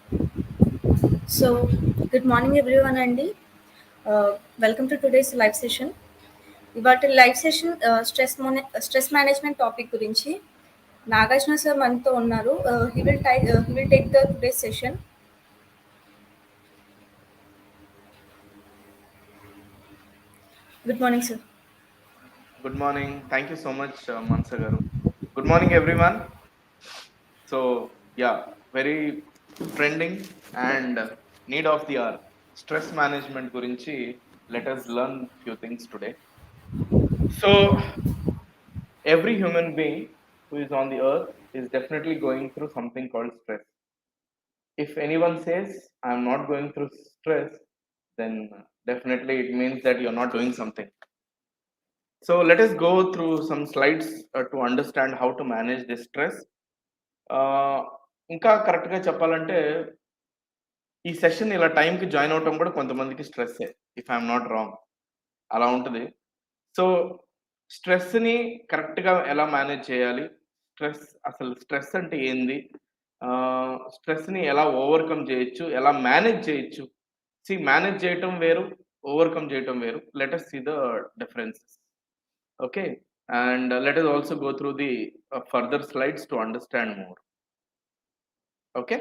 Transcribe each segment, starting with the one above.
So, good morning everyone అండి. Welcome to today's live session. ఇవాటి live session stress management topic గురించి Nagarjuna sir మనతో ఉన్నారు. He will take the today's session. Good morning sir. Good morning. Thank you so much, Mansa Garu. Good morning, everyone. Very trending and need of the hour. Stress management gurinchi. Let us learn few things today. So, every human being who is on the earth is definitely going through something called stress. If anyone says, I'm not going through stress, then definitely it means that you're not doing something. So let us go through some slides to understand how to manage this stress. ఇంకా కరెక్ట్గా చెప్పాలంటే ఈ session ఇలా టైంకి join అవటం కూడా కొంతమందికి స్ట్రెస్సే, if I'm not wrong. అలా ఉంటుంది. సో స్ట్రెస్ని కరెక్ట్గా ఎలా మేనేజ్ చేయాలి, అసలు స్ట్రెస్ అంటే ఏంది, స్ట్రెస్ని ఎలా ఓవర్కమ్ చేయొచ్చు, ఎలా మేనేజ్ చేయొచ్చు. మేనేజ్ చేయటం వేరు, ఓవర్కమ్ చేయటం వేరు. Let us see the differences. Okay, and let us also go through the further slides to understand more. Okay,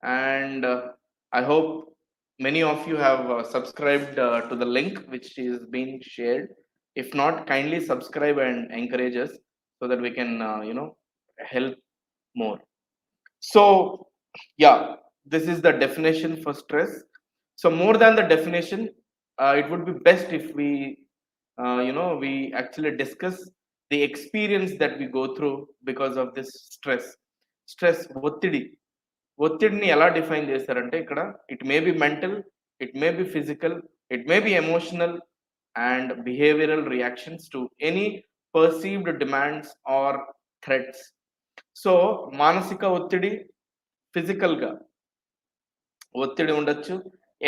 and I hope many of you have subscribed to the link which is being shared. If not, kindly subscribe and encourage us so that we can help more. So yeah, this is the definition for stress. So more than the definition, it would be best if we actually discuss the experience that we go through because of this stress. ఒత్తిడిని ఎలా define చేస్తారంటే ఇక్కడ it may be mental, it may be physical, it may be emotional and behavioural reactions to any perceived demands or threats. So మానసిక ఒత్తిడి, ఫిజికల్గా ఒత్తిడి ఉండొచ్చు,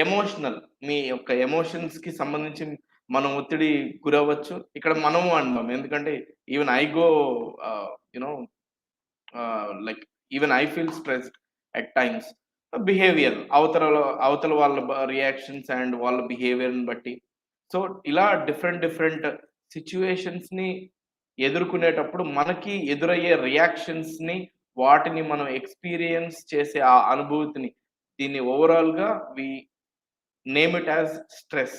emotional మీ యొక్క ఎమోషన్స్కి సంబంధించి మనం ఒత్తిడి గురవ్వచ్చు. ఇక్కడ మనము అంటాం, ఎందుకంటే even I go you know like even I feel stressed at times. Behaviour అవతల వాళ్ళ రియాక్షన్స్ అండ్ వాళ్ళ బిహేవియర్ని బట్టి. సో ఇలా డిఫరెంట్ సిచ్యువేషన్స్ని ఎదుర్కొనేటప్పుడు మనకి ఎదురయ్యే రియాక్షన్స్ని, వాటిని మనం ఎక్స్పీరియన్స్ చేసే ఆ అనుభూతిని, దీన్ని ఓవరాల్గా we name it as stress.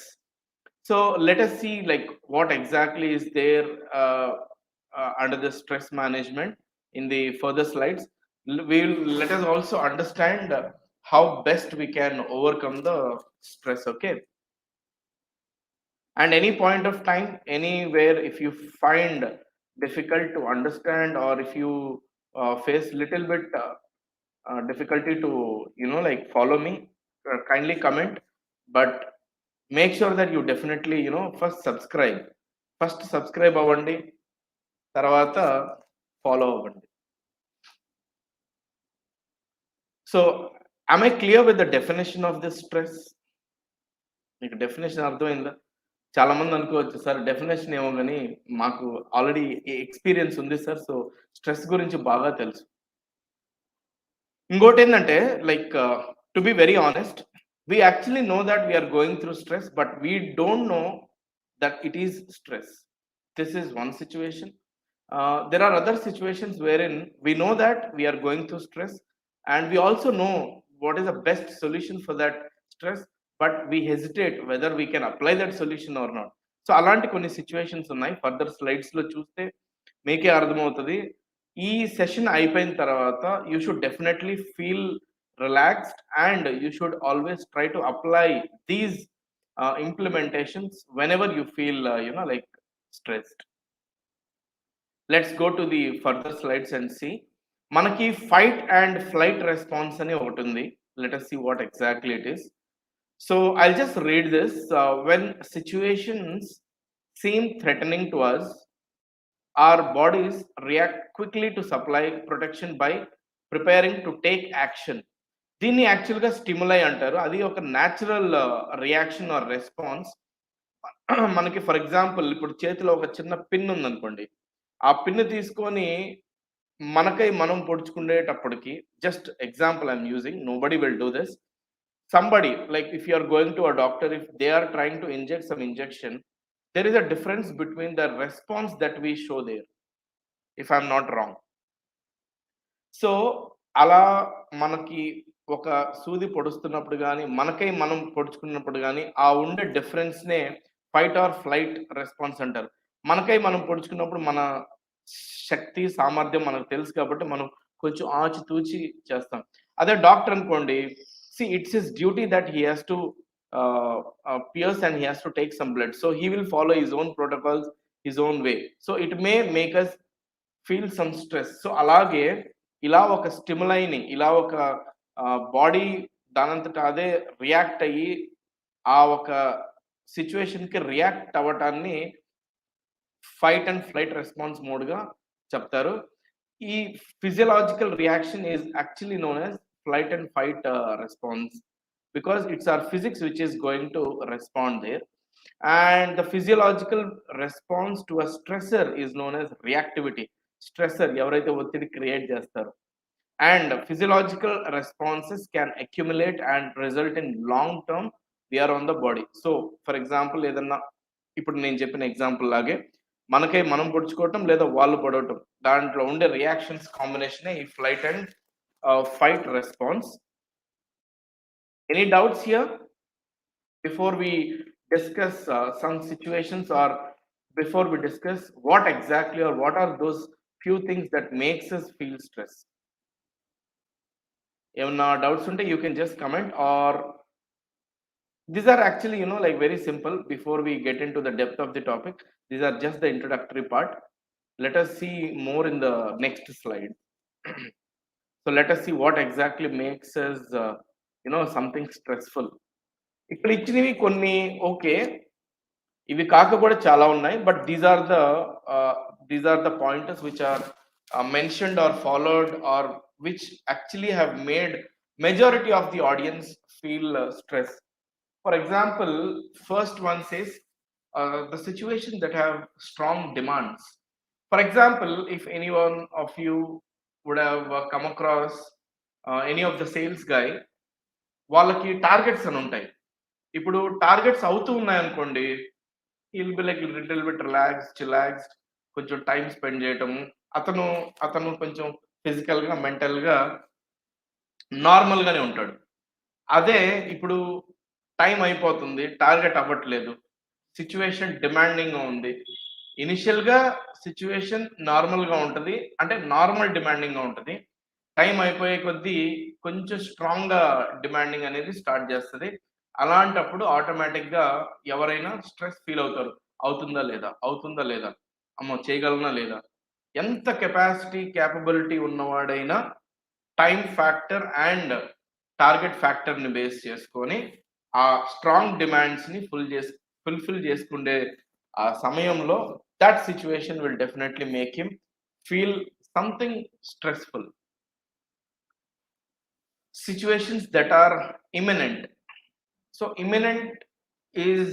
So let us see like what exactly is there under the stress management in the further slides. Let us also understand how best we can overcome the stress. Okay, and any point of time, anywhere, if you find difficult to understand or if you face little bit difficulty to like follow me, kindly comment. But make sure that you definitely first subscribe అవ్వండి, తర్వాత follow అవ్వండి. So am I clear with the definition of this stress? మీకు definition అర్థమైందా? చాలా మంది అనుకోవచ్చు, sir definition ఏమో కానీ మాకు ఆల్రెడీ ఎక్స్పీరియన్స్ ఉంది సార్, సో స్ట్రెస్ గురించి బాగా తెలుసు. ఇంకోటి ఏంటంటే like to be very honest, we actually know that we are going through stress, but we don't know that it is stress. This is one situation. There are other situations wherein we know that we are going through stress and we also know what is the best solution for that stress, but we hesitate whether we can apply that solution or not. So అలాంటి కొన్ని situations ఉన్నాయి. Further స్లైడ్స్లో చూస్తే మీకే అర్థమవుతుంది. ఈ session అయిపోయిన తర్వాత you should definitely feel relaxed and you should always try to apply these implementations whenever you feel like stressed. Let's go to the further slides and see. Manaki fight and flight response ani okati undi. Let us see what exactly it is. So I'll just read this. When situations seem threatening to us, our bodies react quickly to supply protection by preparing to take action. దీన్ని యాక్చువల్గా stimuli అంటారు. అది ఒక natural reaction are response. మనకి for example ఇప్పుడు చేతిలో ఒక చిన్న పిన్ ఉందనుకోండి, ఆ పిన్ తీసుకొని మనకై మనం పొడుచుకునేటప్పటికి, just example I'm using, nobody will do this. Somebody, like if you are going to a doctor, if they are trying to inject some injection, there is a difference between the response that we show there, if I'm not wrong. So, అలా మనకి ఒక సూది పొడుస్తున్నప్పుడు గాని, మనకై మనం పొడుచుకున్నప్పుడు గాని, ఆ ఉండే డిఫరెన్స్‌నే ఫైట్ ఆర్ ఫ్లైట్ రెస్పాన్స్ అంటారు. మనకై మనం పొడుచుకున్నప్పుడు మన శక్తి, సామర్థ్యం మనకు తెలుసు కాబట్టి మనం కొంచెం ఆచితూచి చేస్తాం. అదే డాక్టర్ అనుకోండి, it's his duty that he has to pierce and he has to take some blood. So, he will follow his own protocols, his own way. So, it may make us feel some stress. So, అలాగే ఇలా ఒక స్టిములైని, ఇలా ఒక body దానంతట అదే react అయ్యి, ఆ ఒక సిట్యుయేషన్‌కి రియాక్ట్ అవ్వటాన్ని ఫైట్ అండ్ ఫ్లైట్ రెస్పాన్స్ మోడ్‌గా చెప్తారు. ఈ physiological reaction is actually known as flight and fight response, because it's our physics which is going to respond there. And the physiological response to a stressor is known as reactivity. Stressor ఎవరైతే ఒత్తిడి create చేస్తారో, and physiological responses can accumulate and result in long term wear on the body. So for example, ఏదన్నా ఇప్పుడు నేను చెప్పిన example లాగే మనకై మనం పొడుచుకోవటం లేదా వాళ్ళు పొడవటం, దాంట్లో ఉండే రియాక్షన్స్ కాంబినేషనే ఈ flight and fight response. Any doubts here before we discuss some situations, or before we discuss what exactly or what are those few things that makes us feel stress? ఏమన్నా doubts ఉంటే you can just comment, or these are actually, like very simple. Before we get into the depth of the topic, these are just the introductory part. Let us see more in the next slide. So let us see what exactly makes us something stressful. ఇక్కడ ఇచ్చినవి కొన్ని okay, ఇవి కాక కూడా చాలా ఉన్నాయి, but these are the pointers which are mentioned or followed, or which actually have made majority of the audience feel stress. For example, first one says the situations that have strong demands. For example, if any one of you would have come across any of the sales guy, వాళ్ళకి targets అని ఉంటాయి. ఇప్పుడు targets అవుతూ ఉన్నాయనుకోండి, he'll be like little bit chillaxed, కొంచెం time spend చేయటము. అతను కొంచెం ఫిజికల్‌గా, మెంటల్‌గా నార్మల్‌గానే ఉంటాడు. అదే ఇప్పుడు టైం అయిపోతుంది, టార్గెట్ అవ్వట్లేదు, సిట్యుయేషన్ డిమాండింగ్‌గా ఉంది. ఇనిషియల్‌గా సిట్యుయేషన్ నార్మల్‌గా ఉంటది. అంటే నార్మల్ డిమాండింగ్‌గా ఉంటది. టైం అయిపోయే కొద్దీ కొంచెం స్ట్రాంగ్‌గా డిమాండింగ్ అనేది స్టార్ట్ చేస్తది. అలాంటప్పుడు ఆటోమేటిక్‌గా ఎవరైనా స్ట్రెస్ ఫీల్ అవుతారు. అవుతుందా లేదా? అవుతుందా లేదా? అమ్మో! చేయగలనా లేదా? ఎంత కెపాసిటీ, కేపబిలిటీ ఉన్నవాడైనా టైమ్ ఫ్యాక్టర్ అండ్ టార్గెట్ ఫ్యాక్టర్‌ని బేస్ చేసుకొని ఆ స్ట్రాంగ్ డిమాండ్స్‌ని ఫుల్‌ఫిల్ చేసుకుండే ఆ సమయంలో that situation will definitely make him feel something stressful. Situations that are imminent. So imminent is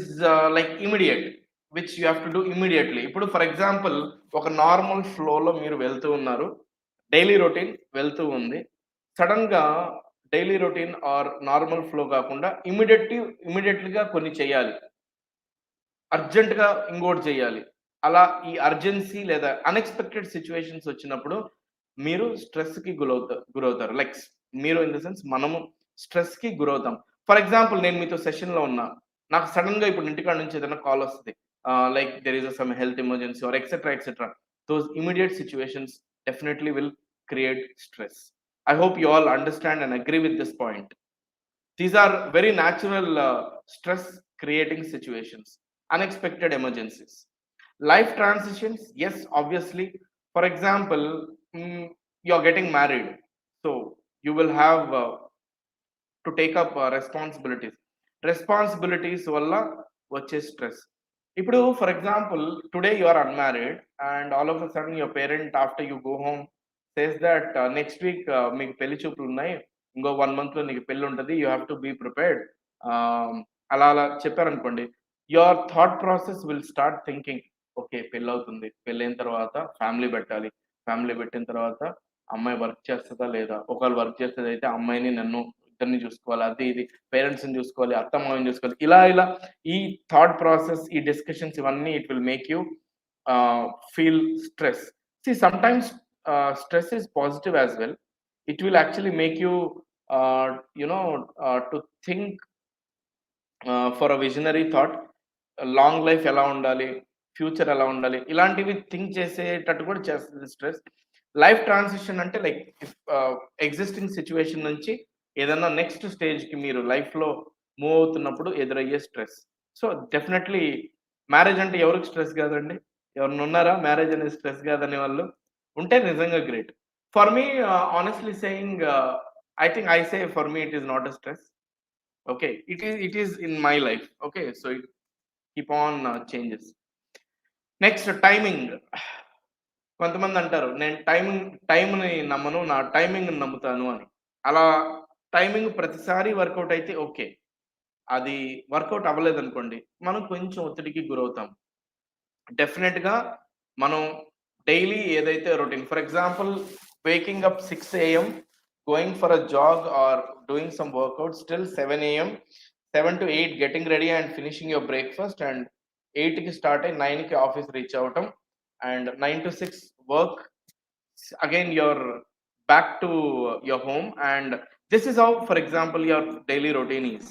like immediate, which you have to do immediately. ఇప్పుడు for example ఒక normal ఫ్లోలో మీరు వెళ్తూ ఉన్నారు, డైలీ రొటీన్ వెళ్తూ ఉంది. సడన్‌గా daily routine or normal flow కాకుండా ఇమ్మీడియట్‌గా కొన్ని చేయాలి. అర్జెంట్‌గా ఇంకోటి చేయాలి. అలా ఈ అర్జెన్సీ లేదా అన్‌ఎక్స్‌పెక్టెడ్ సిట్యుయేషన్స్ వచ్చినప్పుడు మీరు స్ట్రెస్‌కి గురవుతారు. లైక్ మీరు ఇన్ ద సెన్స్ మనము స్ట్రెస్‌కి గురవుతాం. ఫర్ ఎగ్జాంపుల్ నేను మీతో సెషన్‌లో ఉన్నా. నాకు సడెన్‌గా ఇప్పుడు ఇంటికాడ నుంచి ఏదైనా కాల్ వస్తది. Like there is some health emergency or etcetera. Those immediate situations definitely will create stress. I hope you all understand and agree with this point. These are very natural stress creating situations, unexpected emergencies. Life transitions, yes, obviously. For example, you're getting married, so you will have to take up responsibilities వల్ల వచ్చే stress. ఇప్పుడు for example today you are unmarried and all of a sudden your parent after you go home says that next week మీకు పెళ్లి చూపులు ఉన్నాయి, ఇంకో 1 మంత్‌లో నీకు పెళ్లి ఉంటది, you have to be prepared. అలా చెప్పారనుకోండి, your thought process will start thinking, okay పెళ్లి అవుతుంది, పెళ్ళైన తర్వాత ఫ్యామిలీ పెట్టాలి, ఫ్యామిలీ పెట్టిన తర్వాత అమ్మాయి వర్క్ చేస్తదా లేదా? ఒకవేళ వర్క్ చేసేదైతే అమ్మాయిని, నన్ను ఇద్దరిని చూసుకోవాలి. అది ఇది పేరెంట్స్‌ని చూసుకోవాలి, అత్తమామని చూసుకోవాలి. ఇలా ఈ థాట్ ప్రాసెస్, ఈ డిస్కషన్స్ ఇవన్నీ it will make you feel stress. See sometimes stress is positive as well. It will actually make you you know to think for a visionary thought. Long life ఎలా ఉండాలి? Future ఎలా ఉండాలి? ఇలాంటివి think చేసేటట్టు కూడా చేస్తది stress. Life transition అంటే like existing situation నుంచి ఏదన్నా నెక్స్ట్ స్టేజ్‌కి మీరు లైఫ్‌లో మూవ్ అవుతున్నప్పుడు ఎదురయ్యే స్ట్రెస్. సో, డెఫినెట్‌లీ మ్యారేజ్ అంటే ఎవరికి స్ట్రెస్ కాదండి? ఎవరైనా ఉన్నారా మ్యారేజ్ అనేది స్ట్రెస్ కాదనే వాళ్ళు? ఉంటే నిజంగా great. For me honestly saying I think I say for me it is not a stress. Okay. It is in my life. Okay. So, it keep on changes. Next timing. కొంతమంది అంటారు నేను టైమ్‌ని నమ్మను. నా టైమింగ్‌ని నమ్ముతాను అని. అలా టైమింగ్ ప్రతిసారి వర్కౌట్ అయితే ఓకే. అది వర్కౌట్ అవ్వలేదనుకోండి, మనం కొంచెం ఒత్తిడికి గురవుతాం. డెఫినిట్‌గా మనం డైలీ ఏదైతే routine for example waking up 6 AM, going for a jog or doing some workout still 7 AM, 7 to 8 getting ready and finishing your breakfast and 8కి స్టార్ట్ అయ్యి 9కి ఆఫీస్ రీచ్ అవ్వటం and 9 to 6 work. Again you're back to your home and this is how for example your daily routine is.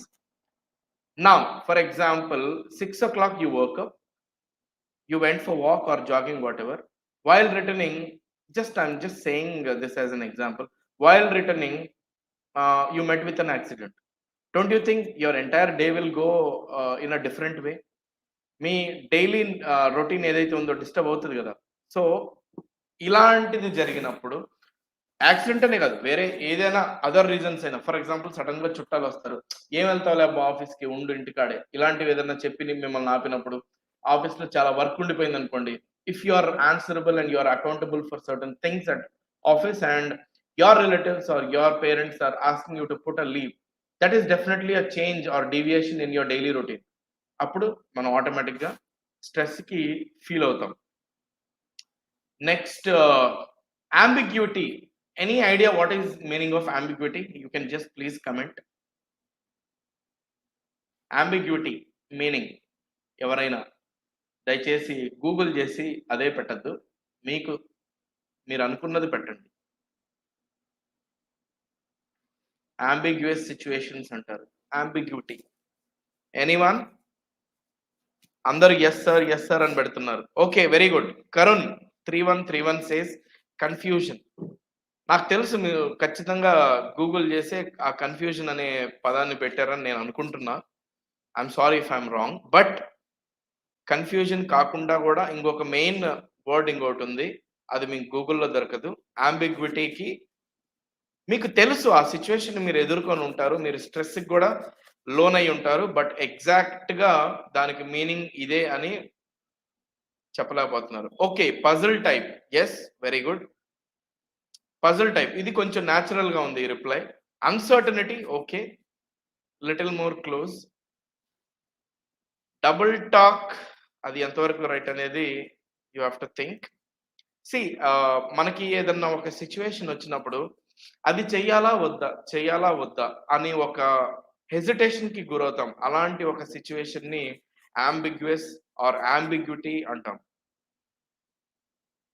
Now for example 6 o'clock you woke up, you went for walk or jogging whatever. While returning, just I'm just saying this as an example. While returning, you met with an accident. Don't you think your entire day will go in a different way? Me daily routine ఏదైతే ఉందో disturb అవుతుంది కదా. So ఇలాంటిది జరిగినప్పుడు accident అనే కాదు వేరే ఏదైనా అదర్ రీజన్స్ అయినా ఫర్ ఎగ్జాంపుల్ సడన్ గా చుట్టాలు వస్తారు, ఏం వెళ్తావులే అబ్బా ఆఫీస్ కి ఉండు ఇంటికాడే ఇలాంటివి ఏదైనా చెప్పి మిమ్మల్ని ఆపినప్పుడు ఆఫీస్ లో చాలా వర్క్ ఉండిపోయింది అనుకోండి. If you are answerable and you are accountable for certain things at office and your relatives or your parents are asking you to put a leave, that is definitely a change or deviation in your daily routine. అప్పుడు మనం automatic గా stress కి feel అవుతాం. Next ambiguity. Any idea what is meaning of ambiguity? You can just please comment. Ambiguity meaning ఎవరైనా దయచేసి Google చేసి అదే పెట్టద్దు, మీకు మీరు అనుకున్నది పెట్టండి. ambiguous situations అంటారు ambiguity. ఎనీవన్? అందరూ ఎస్ సార్ అని పెడుతున్నారు. Okay, very good. Karun 3131 says confusion. నాకు తెలుసు మీరు ఖచ్చితంగా గూగుల్ చేసే ఆ కన్ఫ్యూజన్ అనే పదాన్ని పెట్టారని నేను అనుకుంటున్నా. I'm sorry if I'm wrong. But confusion కాకుండా కూడా ఇంకొక మెయిన్ వర్డ్ ఇంకోటి ఉంది, అది మీకు గూగుల్లో దొరకదు. అంబిగ్విటీకి మీకు తెలుసు ఆ సిచ్యువేషన్ మీరు ఎదుర్కొని ఉంటారు, మీరు స్ట్రెస్కి కూడా లోన్ అయి ఉంటారు, బట్ ఎగ్జాక్ట్ గా దానికి మీనింగ్ ఇదే అని చెప్పలేకపోతున్నారు. Okay, puzzle type. Yes, very good. Puzzle type ఇది కొంచెం న్యాచురల్ గా ఉంది ఈ reply. Uncertainty, okay, little more close. Double talk, అది ఎంతవరకు రైట్ అనేది you have to think. See మనకి ఏదన్నా ఒక సిచ్యువేషన్ వచ్చినప్పుడు అది చెయ్యాలా వద్దా అని ఒక హెజిటేషన్ కి గురవుతాం. అలాంటి ఒక సిచ్యువేషన్ ని అంబిగ్యుయస్ ఆర్ అంబిగ్యూటీ అంటాం.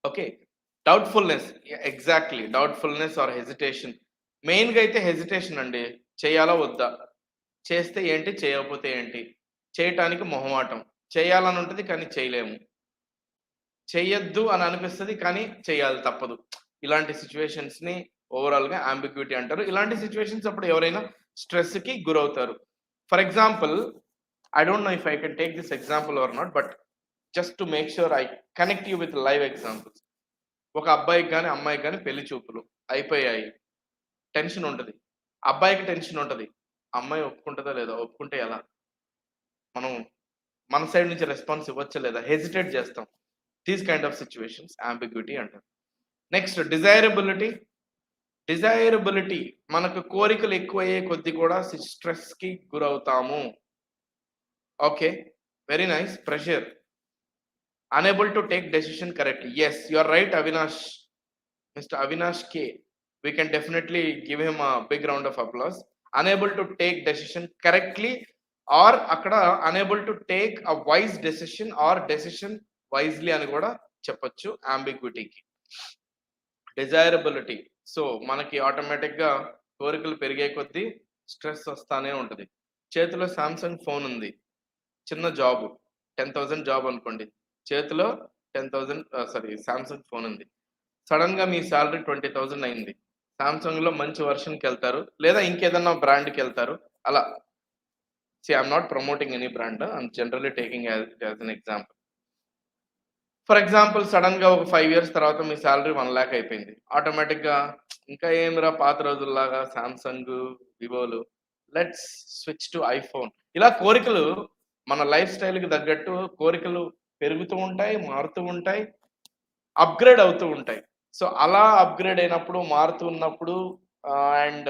Okay, doubtfulness, exactly doubtfulness or hesitation. Main గా అయితే హెజిటేషన్ అండి. చేయాలా వద్దా, చేస్తే ఏంటి చేయకపోతే ఏంటి, చేయటానికి మొహమాటం, చేయాలని ఉంటుంది కానీ చేయలేము, చెయ్యొద్దు అని అనిపిస్తుంది కానీ చేయాలి తప్పదు. ఇలాంటి సిచ్యువేషన్స్ ని ఓవరాల్ గా అంబిగ్యూటీ అంటారు. ఇలాంటి సిచ్యువేషన్స్ అప్పుడు ఎవరైనా స్ట్రెస్ కి గురవుతారు. For example, I don't know if I can take this example or not, but just to make sure I connect you with live examples. ఒక అబ్బాయికి కానీ అమ్మాయికి కానీ పెళ్లి చూపులు అయిపోయాయి. టెన్షన్ ఉంటుంది, అబ్బాయికి టెన్షన్ ఉంటుంది, అమ్మాయి ఒప్పుకుంటుందా లేదా, ఒప్పుకుంటే ఎలా, మనం మన సైడ్ నుంచి రెస్పాన్స్ ఇవ్వచ్చా లేదా, హెజిటేట్ చేస్తాం. These kind of situations ambiguity అంటారు. నెక్స్ట్ డిజైరబిలిటీ. డిజైరబిలిటీ మనకు కోరికలు ఎక్కువయ్యే కొద్ది కూడా స్ట్రెస్ కి గురవుతాము. Okay, very nice. Pressure, unable to take decision correctly. Yes, you are right, Avinash. Mr. Avinash K. We can definitely give him a big round of applause. Unable to take decision correctly, or akkada unable to take a wise decision or decision wisely అని కూడా చెప్పొచ్చు ambiguity కి. డిజైరబిలిటీ, so మనకి ఆటోమేటిక్గా కోరికలు పెరిగే కొద్దీ stress వస్తానే ఉంటుంది. చేతిలో సామ్సంగ్ ఫోన్ ఉంది, చిన్న జాబ్, 10,000 జాబ్ అనుకోండి, చేతిలో 10,000 సామ్సంగ్ ఫోన్ ఉంది. సడన్ గా మీ శాలరీ 20,000 అయింది, సామ్సంగ్ లో మంచి వర్షన్కి వెళ్తారు, లేదా ఇంకేదన్నా బ్రాండ్కి వెళ్తారు. అలా I'm not promoting any brand, I'm generally taking as an example. For example sudden గా ఒక 5 years తర్వాత మీ శాలరీ 1 lakh అయిపోయింది. ఆటోమేటిక్ గా ఇంకా ఏమిరా పాత రోజుల్లాగా సామ్సంగ్, వివోలు, లెట్స్ స్విచ్ టు ఐఫోన్. ఇలా కోరికలు మన లైఫ్ స్టైల్కి తగ్గట్టు కోరికలు పెరుగుతూ ఉంటాయి, మారుతూ ఉంటాయి, అప్గ్రేడ్ అవుతూ ఉంటాయి. సో అలా అప్గ్రేడ్ అయినప్పుడు, మారుతూ ఉన్నప్పుడు అండ్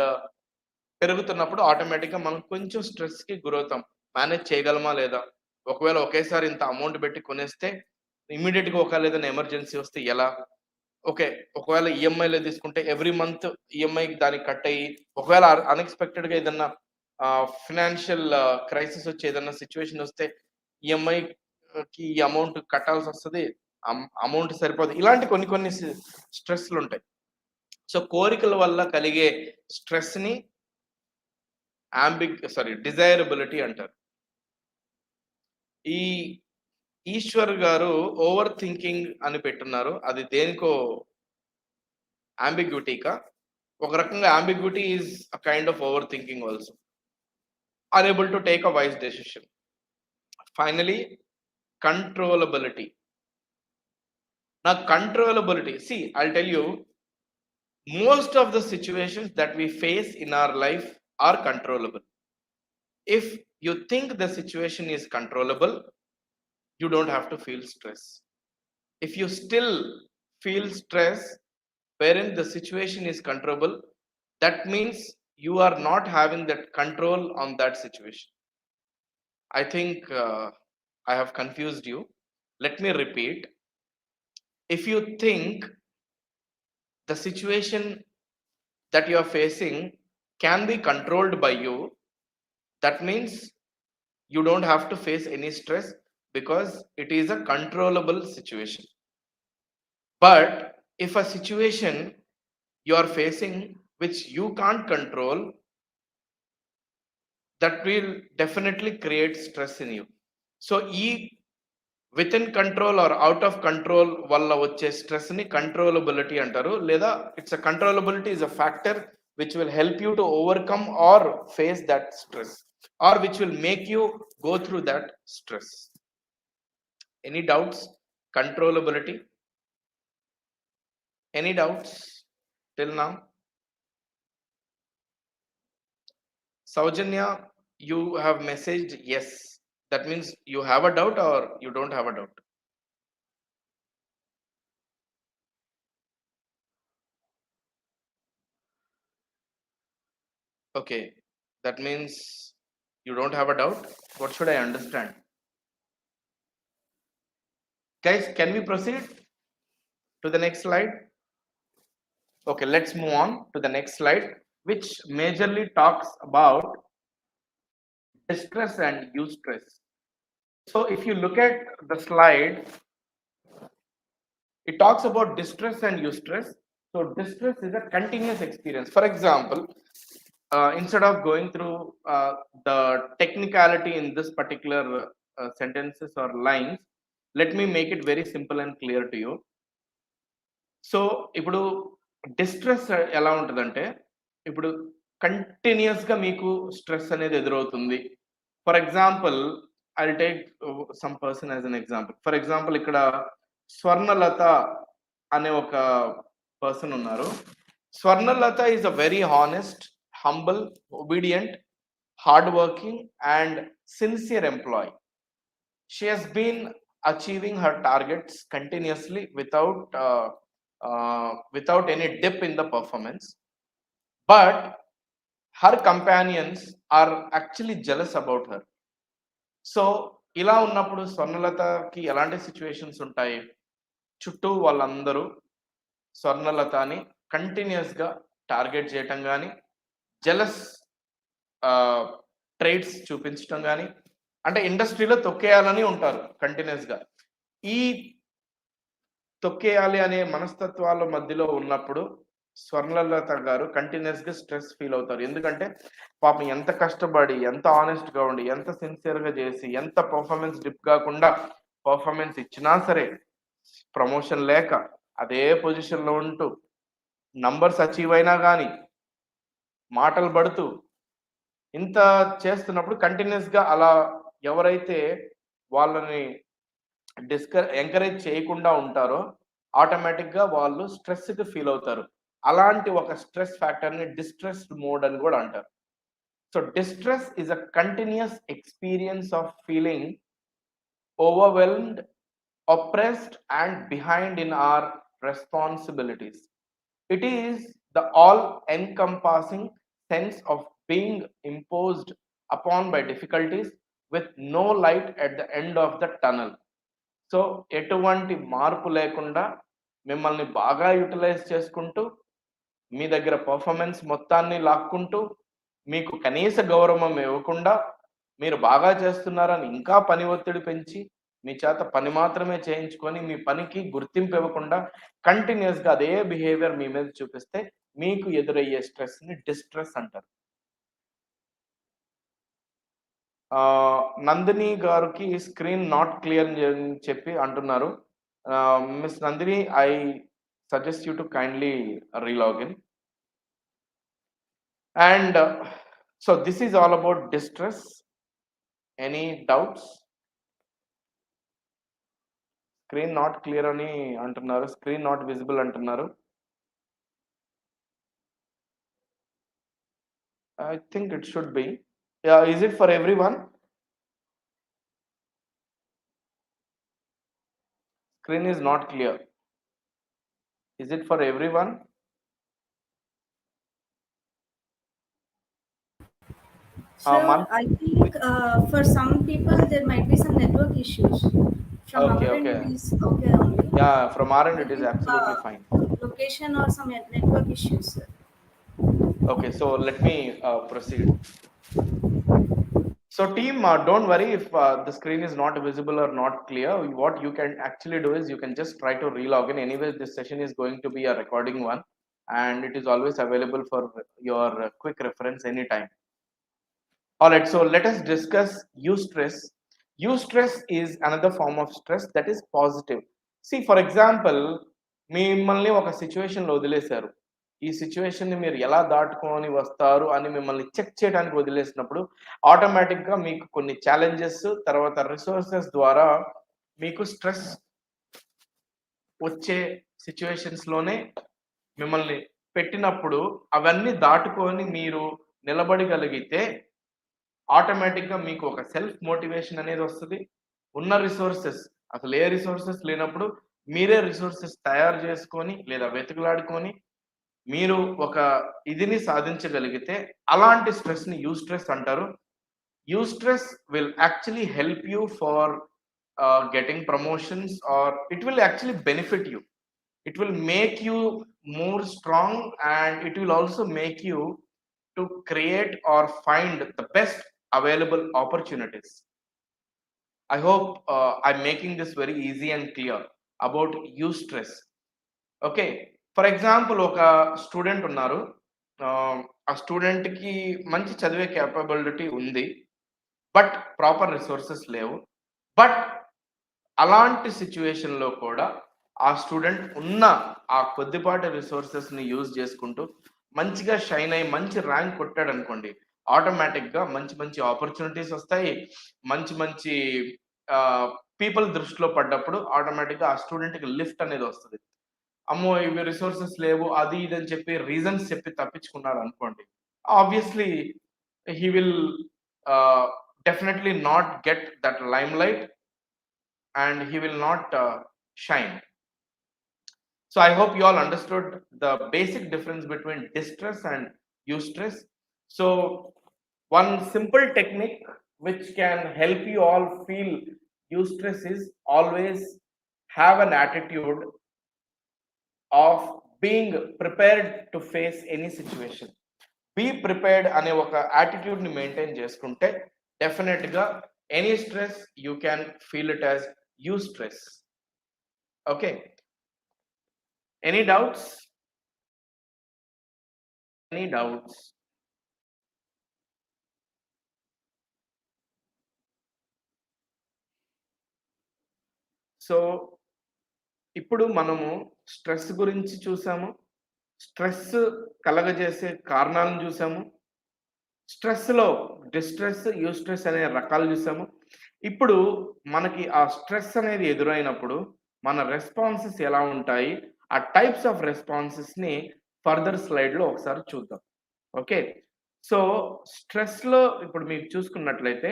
పెరుగుతున్నప్పుడు ఆటోమేటిక్గా మనం కొంచెం స్ట్రెస్కి గురవుతాం. మేనేజ్ చేయగలమా లేదా, ఒకవేళ ఒకేసారి ఇంత అమౌంట్ పెట్టి కొనేస్తే ఇమీడియట్గా ఒకవేళ ఏదైనా ఎమర్జెన్సీ వస్తే ఎలా, ఓకే ఒకవేళ ఈఎంఐలో తీసుకుంటే ఎవ్రీ మంత్ ఈఎంఐకి దానికి కట్ అయ్యి, ఒకవేళ అన్ఎక్స్పెక్టెడ్గా ఏదన్నా ఫినాన్షియల్ క్రైసిస్ వచ్చి ఏదన్నా సిచ్యువేషన్ వస్తే ఈఎంఐకి ఈ అమౌంట్ కట్టాల్సి వస్తుంది, అమౌంట్ సరిపోదు. ఇలాంటి కొన్ని కొన్ని స్ట్రెస్లు ఉంటాయి. సో కోరికల వల్ల కలిగే స్ట్రెస్ని డిజైరబిలిటీ అంటారు. ఈ ఈశ్వర్ గారు ఓవర్ థింకింగ్ అని పెట్టున్నారు, అది దేనికో అంబిగ్యూటీకా? ఒక రకంగా ambiguity is a kind of over thinking also. unable to take a wise decision. Finally, controllability. Now controllability, see, I'll tell you, most of the situations that we face in our life are controllable. If you think the situation is controllable, you don't have to feel stress. If you still feel stress wherein the situation is controllable, that means you are not having that control on that situation. I think I have confused you. Let me repeat. If you think the situation that you are facing can be controlled by you, that means you don't have to face any stress because it is a controllable situation. But if a situation you are facing which you can't control, that will definitely create stress in you. So within control or out of control వల్ల వచ్చే stress ని controllability అంటారు, లేదా it's a controllability is a factor which will help you to overcome or face that stress, or which will make you go through that stress. Any doubts? Controllability? Any doubts till now? Saujanya, you have messaged yes. That means you have a doubt or you don't have a doubt? Okay, that means you don't have a doubt. What should I understand? Guys, can we proceed to the next slide? Okay, let's move on to the next slide, which majorly talks about distress and eustress. So if you look at the slide, it talks about distress and eustress. So distress is a continuous experience. For example, instead of going through the technicality in this particular sentences or lines, let me make it very simple and clear to you. So ఇప్పుడు distress ఎలా ఉంటుందంటే, ఇప్పుడు కంటిన్యూస్గా మీకు stress అనేది ఎదురవుతుంది. For example I take some person as an example. For example ఇక్కడ స్వర్ణలత అనే ఒక పర్సన్ ఉన్నారు. Swarnalatha is a very honest, humble, obedient, hard working and sincere employee. She has been achieving her targets continuously without any dip in the performance, but her companions are actually jealous about her. So ఇలా ఉన్నప్పుడు స్వర్ణలతకి ఎలాంటి situations ఉంటాయి? చుట్టూ వాళ్ళందరూ స్వర్ణలతని కంటిన్యూస్గా target చేయటం కానీ, jealous trades చూపించటం కానీ, అంటే ఇండస్ట్రీలో తొక్కేయాలని ఉంటారు కంటిన్యూస్గా. ఈ తొక్కేయాలి అనే మనస్తత్వాల మధ్యలో ఉన్నప్పుడు స్వర్ణలత గారు కంటిన్యూస్గా స్ట్రెస్ ఫీల్ అవుతారు. ఎందుకంటే పాపం ఎంత కష్టపడి, ఎంత ఆనెస్ట్గా ఉండి, ఎంత సిన్సియర్గా చేసి, ఎంత పర్ఫార్మెన్స్ డిప్ కాకుండా పర్ఫార్మెన్స్ ఇచ్చినా సరే ప్రమోషన్ లేక అదే పొజిషన్లో ఉంటూ నంబర్స్ అచీవ్ అయినా కానీ మాటలు పడుతూ ఇంత చేస్తున్నప్పుడు కంటిన్యూస్గా అలా ఎవరైతే వాళ్ళని ఎంకరేజ్ చేయకుండా ఉంటారో ఆటోమేటిక్గా వాళ్ళు స్ట్రెస్కి ఫీల్ అవుతారు. అలాంటి ఒక స్ట్రెస్ ఫ్యాక్టర్ని డిస్ట్రెస్డ్ మోడ్ అని కూడా అంటారు. So distress is a continuous experience of feeling overwhelmed, oppressed, and behind in our responsibilities. It is the all encompassing sense of being imposed upon by difficulties with no light at the end of the tunnel. So ఎటువంటి మార్పు లేకుండా మిమ్మల్ని బాగా utilise చేసుకుంటూ మీ దగ్గర performance మొత్తాన్ని లాక్కుంటూ మీకు కనీస గౌరవం ఇవ్వకుండా మీరు బాగా చేస్తున్నారని ఇంకా పని ఒత్తిడి పెంచి మీ చేత పని మాత్రమే చేయించుకొని మీ పనికి గుర్తింపు ఇవ్వకుండా కంటిన్యూస్గా అదే బిహేవియర్ మీ మీద చూపిస్తే మీకు ఎదురయ్యే స్ట్రెస్ని డిస్ట్రెస్ అంటారు. నందిని గారికి స్క్రీన్ నాట్ క్లియర్ అని చెప్పి అంటున్నారు. Miss Nandini, I suggest you to kindly relogin. And so this is all about distress. Any doubts? Screen not clear అని అంటున్నారు, స్క్రీన్ నాట్ విజిబుల్ అంటున్నారు. I think it should be. Is it for everyone? Screen is not clear. Is it for everyone? So I think for some people there might be some network issues. From Okay, our end okay. it is okay only. Yeah, from our end I it is think absolutely fine. location or some network issues. Okay, so let me proceed. So team, don't worry if the screen is not visible or not clear. What you can actually do is you can just try to relog in. Anyway, this session is going to be a recording one and it is always available for your quick reference anytime. All right, so let us discuss eustress. Eustress is another form of stress that is positive. See, for example, మిమ్మల్ని ఒక సిచ్యువేషన్లో వదిలేశారు. ఈ సిచ్యువేషన్ని మీరు ఎలా దాటుకొని వస్తారు అని మిమ్మల్ని చెక్ చేయడానికి వదిలేసినప్పుడు ఆటోమేటిక్గా మీకు కొన్ని ఛాలెంజెస్ తర్వాత రిసోర్సెస్ ద్వారా మీకు స్ట్రెస్ వచ్చే సిచ్యువేషన్స్లోనే మిమ్మల్ని పెట్టినప్పుడు అవన్నీ దాటుకొని మీరు నిలబడగలిగితే ఆటోమేటిక్గా మీకు ఒక సెల్ఫ్ మోటివేషన్ అనేది వస్తుంది. ఉన్న రిసోర్సెస్ అసలు ఏ రిసోర్సెస్ లేనప్పుడు మీరే రిసోర్సెస్ తయారు చేసుకొని లేదా వెతుకులాడుకొని మీరు ఒక ఇదిని సాధించగలిగితే అలాంటి స్ట్రెస్ని యూస్ట్రెస్ అంటారు. Eustress will actually help you for getting promotions, or it will actually benefit you. It will make you more strong and it will also make you to create or find the best available opportunities. I hope I'm making this very easy and clear about eustress. Okay, for example, ఒక student ఉన్నారు. ఆ స్టూడెంట్కి మంచి చదివే capability ఉంది, but proper resources లేవు. But అలాంటి సిచ్యువేషన్లో కూడా ఆ స్టూడెంట్ ఉన్న ఆ కొద్దిపాటి రిసోర్సెస్ని యూజ్ చేసుకుంటూ మంచిగా షైన్ అయ్యి మంచి ర్యాంక్ కొట్టాడు అనుకోండి, ఆటోమేటిక్గా మంచి మంచి ఆపర్చునిటీస్ వస్తాయి. మంచి మంచి పీపుల్ దృష్టిలో పడ్డప్పుడు ఆటోమేటిక్గా ఆ స్టూడెంట్కి లిఫ్ట్ అనేది వస్తుంది. అమ్మో ఇవి రిసోర్సెస్ లేవు అది ఇది అని చెప్పి రీజన్స్ చెప్పి తప్పించుకున్నాడు అనుకోండి, obviously he will definitely not get that lime light and he will not shine. So I hope you all understood the basic difference between distress and eustress. So one simple technique which can help you all feel eustress is always have an attitude of being prepared to face any situation. Be prepared అనే ఒక యాటిట్యూడ్ని maintain చేసుకుంటే డెఫినెట్గా any stress you can feel it as you stress. Okay, any doubts? Any doubts? So ఇప్పుడు మనము stress గురించి చూసాము, stress కలగజేసే కారణాలను చూసాము, స్ట్రెస్లో డిస్ట్రెస్, యూస్ట్రెస్ అనే రకాలు చూసాము. ఇప్పుడు మనకి ఆ స్ట్రెస్ అనేది ఎదురైనప్పుడు మన రెస్పాన్సెస్ ఎలా ఉంటాయి, ఆ టైప్స్ ఆఫ్ రెస్పాన్సెస్ని ఫర్దర్ స్లైడ్లో ఒకసారి చూద్దాం. ఓకే, సో స్ట్రెస్లో ఇప్పుడు మీకు చూసుకున్నట్లయితే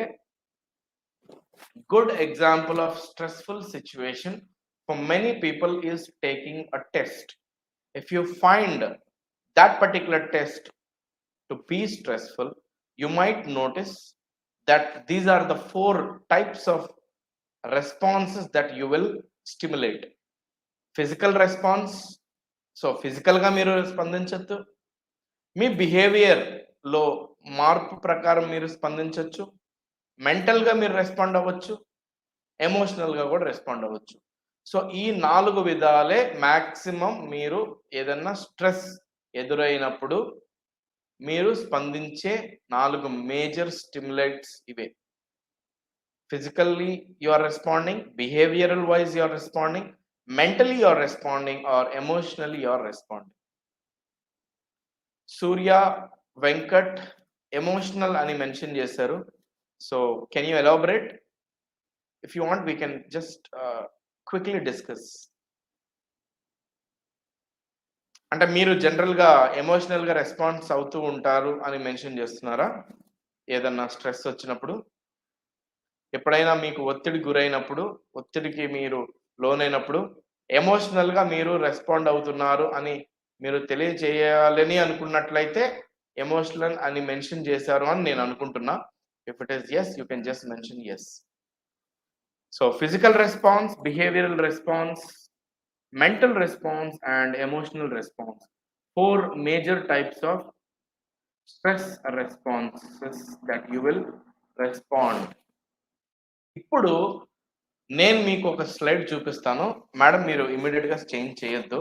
good example of stressful situation for many people is taking a test. If you find that particular test to be stressful, you might notice that these are the four types of responses that you will stimulate. Physical response, so physical ga మీరు స్పందించొచ్చు, మీ బిహేవియర్లో మార్పు ప్రకారం మీరు స్పందించవచ్చు, మెంటల్గా మీరు respond అవ్వచ్చు, ఎమోషనల్గా కూడా respond అవ్వచ్చు. సో ఈ 4 విధాలే మ్యాక్సిమం మీరు ఏదన్నా స్ట్రెస్ ఎదురైనప్పుడు మీరు స్పందించే 4 మేజర్ స్టిమ్యులేట్స్ ఇవే. Physically you are responding, behavioural wise you are responding, mentally you are responding or emotionally you are responding. Surya Venkat emotional అని మెన్షన్ చేశారు. So can you elaborate? If you want, we can just quickly discuss. అంటే మీరు జనరల్గా ఎమోషనల్గా response అవుతూ ఉంటారు అని mention చేస్తున్నారా? ఏదన్నా స్ట్రెస్ వచ్చినప్పుడు, ఎప్పుడైనా మీకు ఒత్తిడి గురైనప్పుడు, ఒత్తిడికి మీరు లోనైనప్పుడు ఎమోషనల్గా మీరు రెస్పాండ్ అవుతున్నారు అని మీరు తెలియజేయాలని అనుకున్నట్లయితే ఎమోషనల్ అని మెన్షన్ చేశారు అని నేను అనుకుంటున్నా. If it is yes, you can just mention yes. So physical response, behavioral response, mental response and emotional response. 4 major types of stress responses that you will respond. ఇప్పుడు నేను మీకు ఒక స్లైడ్ చూపిస్తాను మేడం, మీరు ఇమీడియట్గా చేంజ్ చేయొద్దు.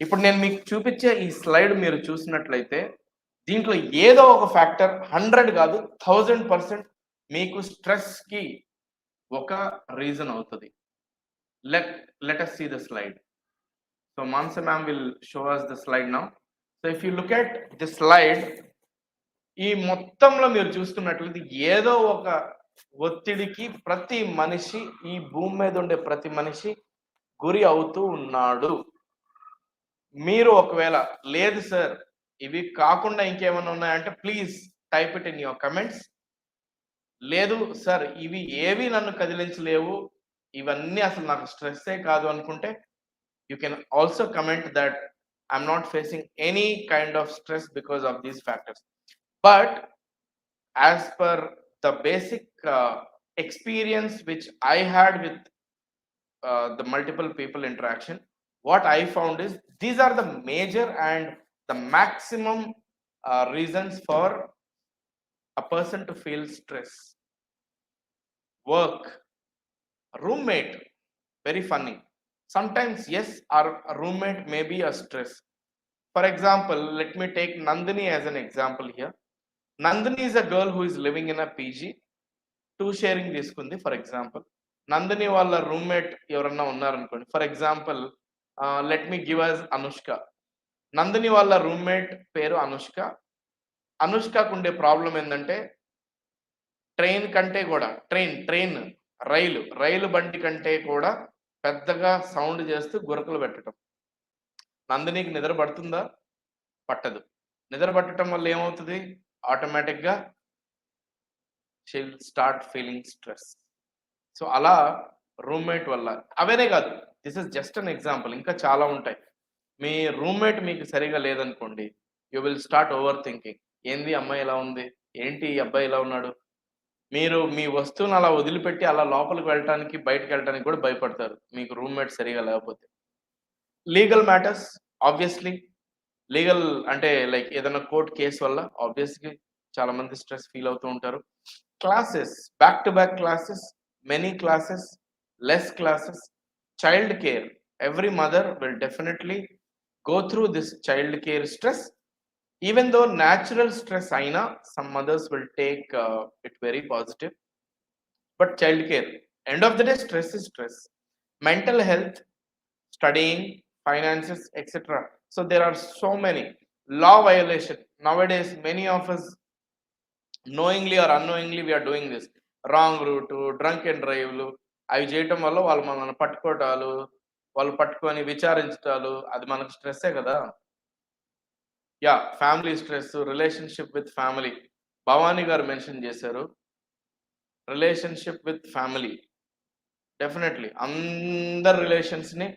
ఇప్పుడు నేను మీకు చూపించే ఈ స్లైడ్ మీరు చూసినట్లయితే దీంట్లో ఏదో ఒక ఫ్యాక్టర్ 100 కాదు 1000% మీకు స్ట్రెస్కి ఒక రీజన్ అవుతుంది. Let us see the slide. So Mansa ma'am will show us the slide now. So if you look at the slide, ఈ మొత్తంలో మీరు చూసుకున్నట్లయితే ఏదో ఒక ఒత్తిడికి ప్రతి మనిషి, ఈ భూమి మీద ఉండే ప్రతి మనిషి గురి అవుతూ ఉన్నాడు. మీరు ఒకవేళ లేదు సార్ ఇవి కాకుండా ఇంకేమైనా ఉన్నాయంటే please type it in your comments. లేదు సార్ ఇవి ఏవి నన్ను కదిలించలేవు, ఇవన్నీ అసలు నాకు స్ట్రెస్సే కాదు అనుకుంటే you can also comment that I'm not facing any kind of stress because of these factors. But as per the basic experience which I had with the multiple people interaction, what I found is these are the major and the maximum reasons for a person to feel stress. Work, roommate, very funny. Sometimes yes, our roommate may be a stress. For example, let me take Nandini as an example here. Nandini is a girl who is living in a PG, 2 sharing తీసుకుంది. For example, Nandini వాళ్ళ roommate ఎవరన్నా ఉన్నారనుకోండి. For example let me give us Anushka. Nandini వాళ్ళ roommate పేరు అనుష్క. అనుష్కకు ఉండే problem ఏంటంటే train కంటే కూడా రైలు బండి కంటే కూడా పెద్దగా సౌండ్ చేస్తూ గురకలు పెట్టడం. నందినికి నిద్ర పడుతుందా? పట్టదు. నిద్ర పట్టడం వల్ల ఏమవుతుంది? ఆటోమేటిక్గా she will start feeling stress. So అలా రూమ్మేట్ వల్ల. అవనే కాదు, this is just an example, ఇంకా చాలా ఉంటాయి. మీ రూమ్మేట్ మీకు సరిగా లేదనుకోండి, you will start over thinking. ఏంది అమ్మాయి ఇలా ఉంది, ఏంటి ఈ అబ్బాయి ఇలా ఉన్నాడు. మీరు మీ వస్తువును అలా వదిలిపెట్టి అలా లోపలికి వెళ్ళటానికి బయటకు వెళ్ళటానికి కూడా భయపడతారు మీకు రూమ్మేట్ సరిగా లేకపోతే. లీగల్ మ్యాటర్స్, ఆబ్వియస్లీ లీగల్ అంటే లైక్ ఏదైనా కోర్ట్ కేసు వల్ల ఆబ్వియస్లీ చాలా మంది స్ట్రెస్ ఫీల్ అవుతూ ఉంటారు. Classes, back to back classes, many classes, less classes, child care. Every mother will definitely go through this child care stress. Even though natural stress aina, some mothers will take it very positive. But child care, end of the day, stress is stress. Mental health, studying, finances, etc. So there are so many law violation nowadays. Many of us knowingly or unknowingly we are doing this wrong route, drunk and drive అవి చేయటం వల్ల వాళ్ళు మనల్ని పట్టుకోవటాలు, వాళ్ళు పట్టుకొని విచారించటాలు, అది మనకు స్ట్రెస్సే కదా. Yeah, family stress, relationship with family, Bhavani గారు మెన్షన్ చేశారు. రిలేషన్షిప్ విత్ ఫ్యామిలీ డెఫినెట్లీ అందరు రిలేషన్స్ని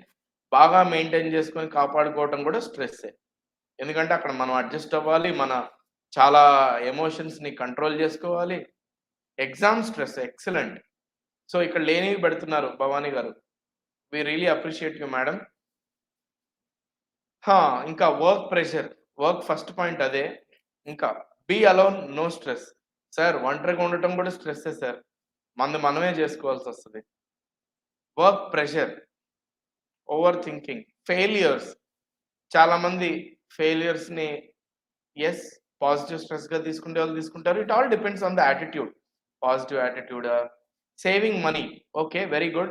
బాగా మెయింటైన్ చేసుకొని కాపాడుకోవటం కూడా స్ట్రెస్సే. ఎందుకంటే అక్కడ మనం అడ్జస్ట్ అవ్వాలి, మన చాలా ఎమోషన్స్ని కంట్రోల్ చేసుకోవాలి. Exam stress excellent. సో ఇక్కడ లేనివి పెడుతున్నారు భవానీ గారు. We really appreciate you madam. ఇంకా work pressure, work first point అదే. ఇంకా be alone, no stress. Sir ఒంటరిగా ఉండటం కూడా స్ట్రెస్సే సార్, మనమే చేసుకోవాల్సి వస్తుంది. Work pressure, over thinking, failures. చాలా మంది ఫెయిలియర్స్ని ఎస్ పాజిటివ్ స్ట్రెస్గా తీసుకుంటే వాళ్ళు తీసుకుంటారు. It all depends on the attitude. Positive attitude. Saving money, okay, very good.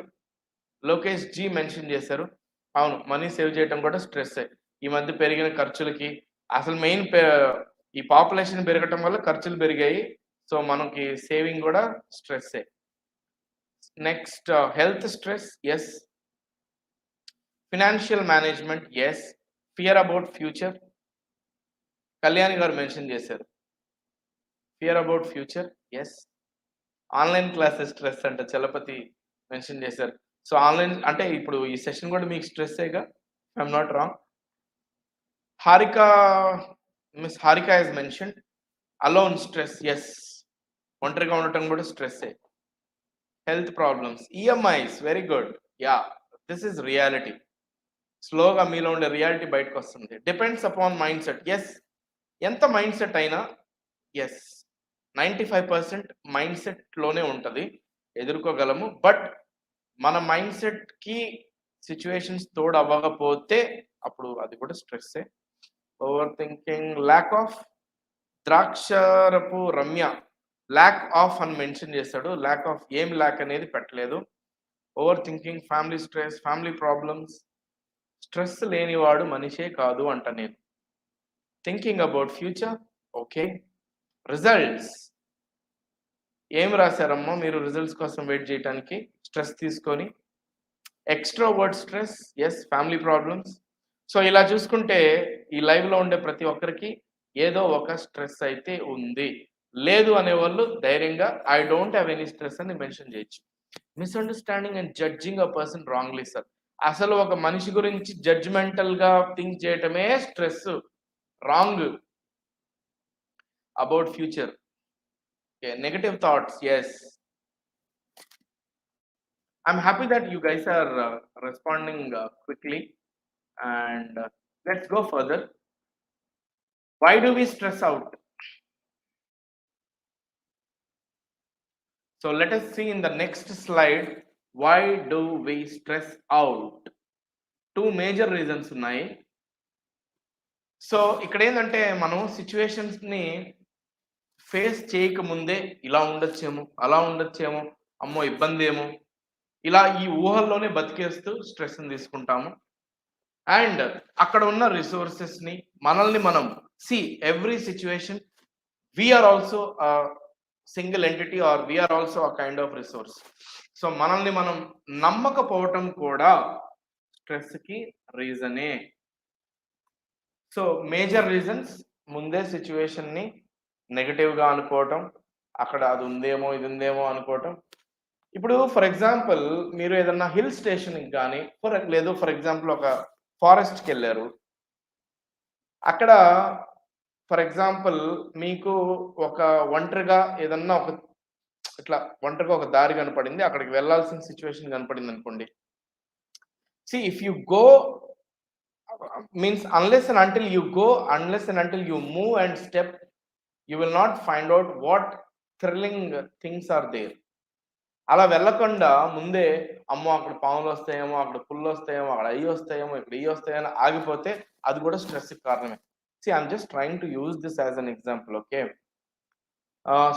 Lokesh ji mention చేశారు, అవును మనీ సేవ్ చేయడం కూడా స్ట్రెస్సే. ఈ మధ్య పెరిగిన ఖర్చులకి అసలు మెయిన్ ఈ పాపులేషన్ పెరగటం వల్ల ఖర్చులు పెరిగాయి. సో మనకి సేవింగ్ కూడా స్ట్రెస్సే. Next health stress, yes. Financial management, yes. Fear about future, Kalyani గారు మెన్షన్ చేశారు. Fear about future, yes. Online classes stress అంటే చలపతి మెన్షన్ చేశారు. సో ఆన్లైన్ అంటే ఇప్పుడు ఈ సెషన్ కూడా మీకు స్ట్రెస్సేగా, I'm not wrong. Harika, miss Harika has mention alone stress, yes. ఒంటరిగా ఉండటం కూడా స్ట్రెస్సే. Health problems, EMIs, very good. Yeah, this is reality. స్లోగా మీలో ఉండే రియాలిటీ బయటకు వస్తుంది. Depends upon mind set, yes. ఎంత మైండ్ సెట్ అయినా ఎస్ 95% మైండ్ సెట్లోనే ఉంటుంది, ఎదుర్కోగలము. బట్ మన మైండ్ సెట్కి సిచ్యువేషన్స్ తోడు అవ్వకపోతే అప్పుడు అది కూడా స్ట్రెస్సే. Over thinking, lack of. ద్రాక్షరపు రమ్య ల్యాక్ ఆఫ్ అని మెన్షన్ చేశాడు. ల్యాక్ ఆఫ్ ఏం ల్యాక్ అనేది పెట్టలేదు. Over thinking, family stress, family problems. Stress లేనివాడు మనిషే కాదు అంట నేను. Thinking about future, okay. Results, ఏం రాశారమ్మా మీరు రిజల్ట్స్ కోసం వెయిట్ చేయడానికి స్ట్రెస్ తీసుకొని? Extrovert stress, yes. Family problems. So ఇలా చూసుకుంటే ఈ లైవ్లో ఉండే ప్రతి ఒక్కరికి ఏదో ఒక స్ట్రెస్ అయితే ఉంది. లేదు అనేవాళ్ళు ధైర్యంగా I don't have any stress అని మెన్షన్ చేయొచ్చు. Misunderstanding and judging a person wrongly, sir. అసలు ఒక మనిషి గురించి జడ్జిమెంటల్గా థింక్ చేయటమే stress, wrong. About future, negative thoughts, yes. I'm happy that you guys are responding quickly, and let's go further. Why do we stress out? So let us see in the next slide, why do we stress out? Two major reasons ఉన్నాయి. So ఇక్కడ ఏంటంటే మనం సిచ్యువేషన్స్ని face చేయకముందే ఇలా ఉండొచ్చేమో, అలా ఉండొచ్చేమో, అమ్మో ఇబ్బంది ఏమో, ఇలా ఈ ఊహల్లోనే బతికేస్తూ స్ట్రెస్ని తీసుకుంటాము. అండ్ అక్కడ ఉన్న రిసోర్సెస్ని, మనల్ని మనం every situation we are also single entity or we are also a kind of resource. So మనల్ని మనం నమ్మకపోవటం కూడా స్ట్రెస్కి రీజనే. సో మేజర్ రీజన్స్, ముందే సిచ్యువేషన్ని నెగటివ్గా అనుకోవటం, అక్కడ అది ఉందేమో ఇది ఉందేమో అనుకోవటం. ఇప్పుడు ఫర్ ఎగ్జాంపుల్ మీరు ఏదన్నా హిల్ స్టేషన్కి కానీ లేదు ఫర్ ఎగ్జాంపుల్ ఒక ఫారెస్ట్కి వెళ్ళారు. అక్కడ ఫర్ ఎగ్జాంపుల్ మీకు ఒక ఒంటరిగా ఏదన్నా ఒక ఇట్లా ఒంటరిగా ఒక దారి కనపడింది, అక్కడికి వెళ్ళాల్సిన సిచ్యువేషన్ కనపడింది అనుకోండి. If you go means unless and until you go, unless and until you move and step, you will not find out what thrilling things are there. అలా వెళ్ళకుండా ముందే అమ్మో అక్కడ పాములు వస్తాయేమో, అక్కడ పుల్లు వస్తాయేమో, అక్కడ అయ్యి వస్తాయేమో, ఇక్కడ ఇవి వస్తాయని ఆగిపోతే అది కూడా స్ట్రెస్ కారణమే. See, I'm just trying to use this as an example, okay?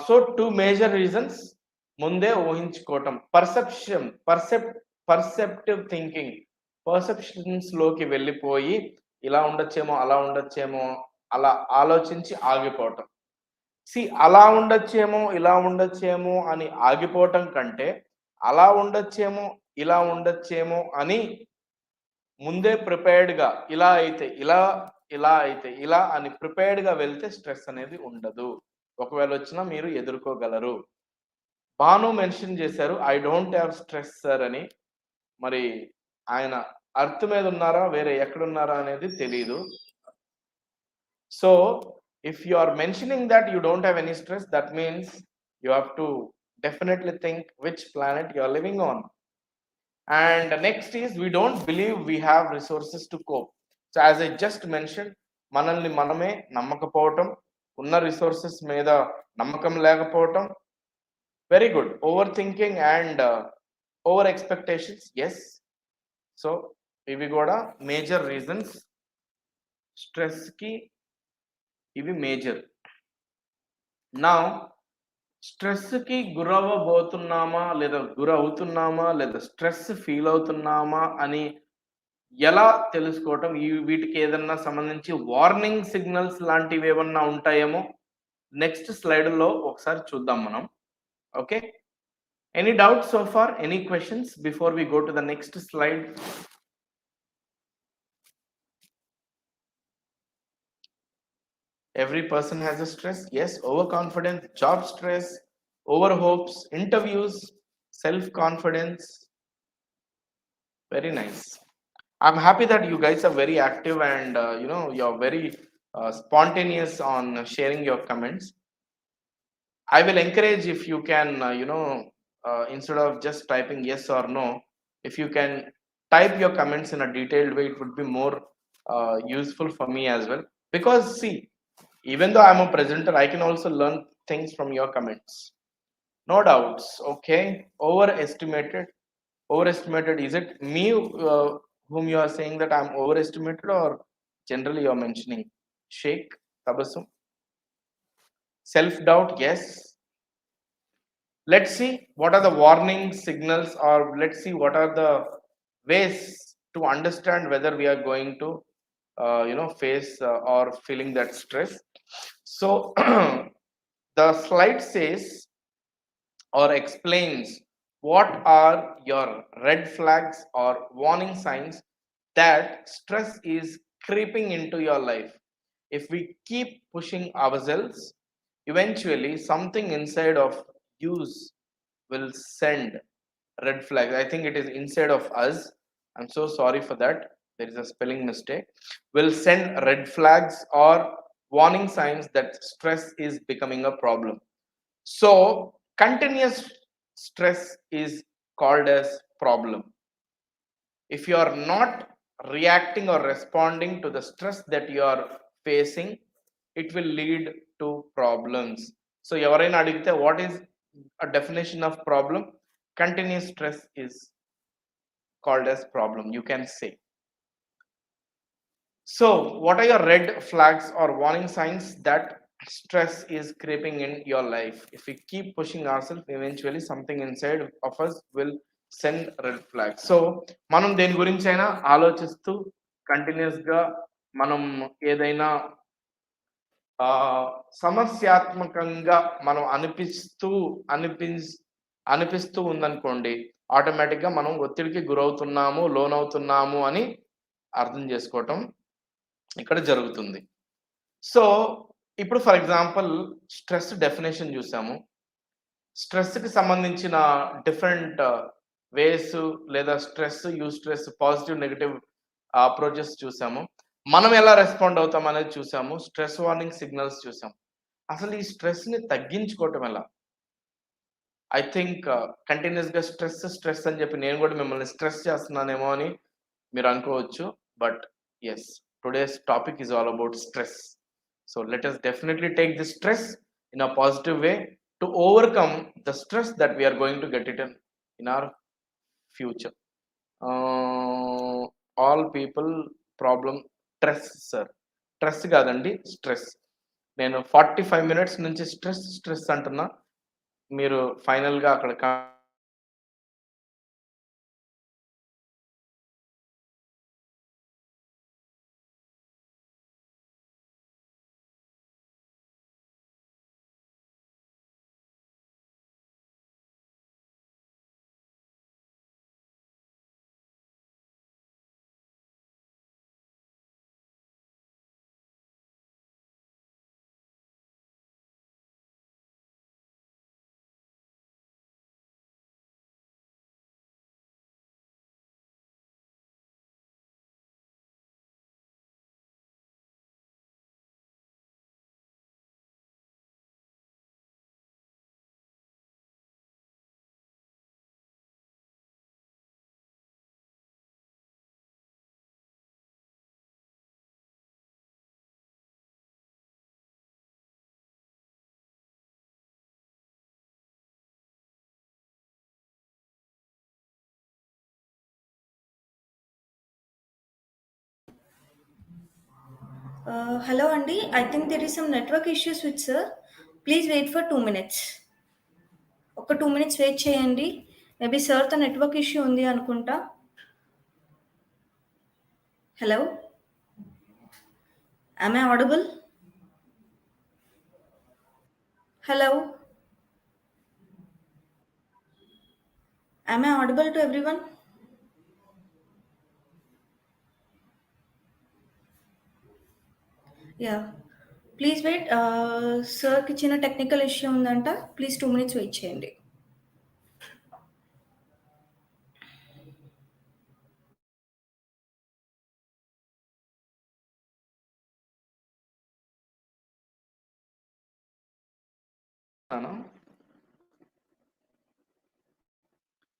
So 2 major reasons. ముందే ఊహించుకోవటం, పర్సెప్టివ్ థింకింగ్, పర్సెప్షన్స్ లోకి వెళ్ళిపోయి ఇలా ఉండొచ్చేమో, అలా ఉండొచ్చేమో, అలా ఆలోచించి ఆగిపోవటం. అలా ఉండొచ్చేమో, ఇలా ఉండొచ్చేమో అని ఆగిపోవటం కంటే, అలా ఉండొచ్చేమో, ఇలా ఉండొచ్చేమో అని ముందే ప్రిపేర్డ్‌గా ఇలా అయితే ఇలా, ఇలా అయితే ఇలా అని ప్రిపేర్డ్‌గా వెళ్తే స్ట్రెస్ అనేది ఉండదు. ఒకవేళ వచ్చినా మీరు ఎదుర్కోగలరు. భాను మెన్షన్ చేశారు, I don't have stress sir అని. మరి ఆయన ఎర్త్ మీద ఉన్నారా, వేరే ఎక్కడున్నారా అనేది తెలీదు. So if you are mentioning that you don't have any stress, that means you have to definitely think which planet you are living on. And next is, we don't believe we have resources to cope. So as I just mentioned, మనల్ని మనమే నమ్మకపోవటం, ఉన్న resources మీద నమ్మకం లేకపోవటం, very good. Over thinking and over expectations, yes. So ఇవి కూడా major reasons స్ట్రెస్కి. ఇవి major. నా స్ట్రెస్కి గురవ్వబోతున్నామా లేదా గురవుతున్నామా లేదా స్ట్రెస్ ఫీల్ అవుతున్నామా అని ఎలా తెలుసుకోవటం, వీటికి ఏదన్నా సంబంధించి వార్నింగ్ సిగ్నల్స్ లాంటివి ఏమన్నా ఉంటాయేమో నెక్స్ట్ స్లైడ్లో ఒకసారి చూద్దాం మనం. Okay, any doubts so far, any questions before we go to the next slide? Every person has a stress. Yes, overconfidence, job stress, over hopes, interviews, self-confidence. Very nice. I'm happy that you guys are very active and you're very spontaneous on sharing your comments. I will encourage, if you can, instead of just typing yes or no, if you can type your comments in a detailed way, it would be more useful for me as well. Because see, even though I'm a presenter, I can also learn things from your comments. No doubts. Okay, overestimated, is it me whom you are saying that I'm overestimated, or generally you're mentioning? Sheikh Tabassum. Self-doubt, yes. Let's see what are the warning signals, or let's see what are the ways to understand whether we are going to face or feeling that stress. So the slide says or explains what are your red flags or warning signs that stress is creeping into your life. If we keep pushing ourselves, eventually something inside of use will send red flags. I think it is inside of us. I'm so sorry for that. There is a spelling mistake. Will send red flags or warning signs that stress is becoming a problem. So continuous stress is called as problem. If you are not reacting or responding to the stress that you are facing, it will lead to problems. So ఎవరైనా అడిగితే what is a definition of problem? Continuous stress is called as problem, you can say. So what are your red flags or warning signs that stress is creeping in your life? If we keep pushing ourselves, eventually something inside of us will send red flags. So మనం దేని గురించి అయినా ఆలోచిస్తూ continuous గా మనం ఏదైనా సమస్యాత్మకంగా మనం అనిపిస్తూ ఉందనుకోండి, ఆటోమేటిక్ గా మనం ఒత్తిడికి గురవుతున్నాము, లోన్ అవుతున్నాము అని అర్థం చేసుకోవటం ఇక్కడ జరుగుతుంది. సో ఇప్పుడు ఫర్ ఎగ్జాంపుల్ స్ట్రెస్ డెఫినేషన్ చూసాము. స్ట్రెస్కి సంబంధించిన డిఫరెంట్ వేస్ లేదా stress, eustress, positive negative approaches చూసాము. మనం ఎలా రెస్పాండ్ అవుతాం అనేది చూసాము. స్ట్రెస్ వార్నింగ్ సిగ్నల్స్ చూసాం. అసలు ఈ స్ట్రెస్ని తగ్గించుకోవటం ఎలా? ఐ థింక్ కంటిన్యూస్గా స్ట్రెస్ అని చెప్పి నేను కూడా మిమ్మల్ని స్ట్రెస్ చేస్తున్నానేమో అని మీరు అనుకోవచ్చు. But Yes, today's topic is all about stress. So let us definitely take this stress in a positive way to overcome the stress that we are going to get it in our future. uh, all people problem stress, sir. Stress కాదండి, stress. నేను 45 minutes నుంచి stress stress అంటున్నా. మీరు ఫైనల్గా అక్కడ Hello, Andy. I think there is some network issues with sir. Please wait for 2 minutes. ఒక 2 minutes wait చేయండి. Maybe సార్తో నెట్వర్క్ ఇష్యూ ఉంది అనుకుంటా. Hello, am I audible? Hello, am I audible to everyone? Yeah. Please wait. సార్కి చిన్న technical issue ఉందంట. Please 2 minutes wait చేయండి.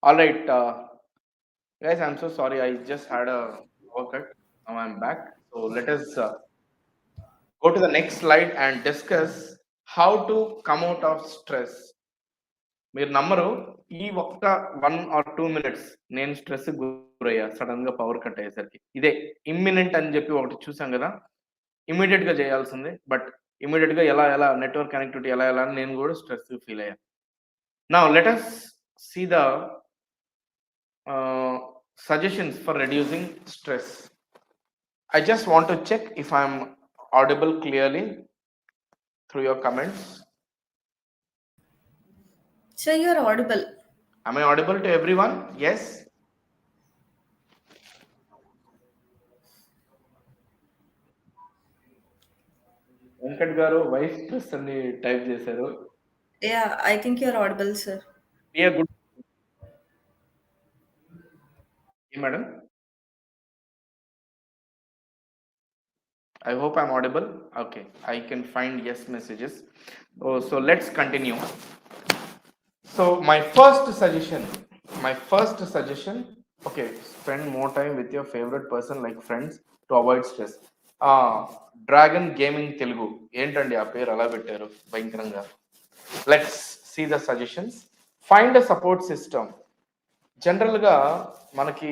all right. Guys, I'm so sorry. I just had a power cut. Now I'm back. So let us go to the next slide and discuss how to come out of stress. మీరు నమ్మరు, ఈ ఒక్క 1 or 2 minutes నేను stress గురయ్యా sudden గా power cut అయ్యేసరికి. ఇదే imminent అని చెప్పి ఒకటి చూసాం కదా, ఇమీడియట్ గా చేయాల్సింది. బట్ ఇమీడియట్ గా ఎలా నెట్వర్క్ కనెక్టివిటీ ఎలా అని నేను కూడా స్ట్రెస్ ఫీల్ అయ్యా. Now let us see the suggestions for reducing stress. I just want to check if I'm audible clearly through your comments. Sir, you are audible. Am I audible to everyone? Yes. Venkat గారు vice stress అని type చేశారు. Yeah, I think you are audible, sir. Be a good. Madam, I hope I'm audible. Okay, I can find yes messages. Oh, so let's continue. So my first suggestion, okay, spend more time with your favorite person like friends to avoid stress. Dragon gaming Telugu ఏంటండి ఆ పేరు అలా పెట్టారు భయంకరంగా. Let's see the suggestions. Find a support system. జనరల్గా మనకి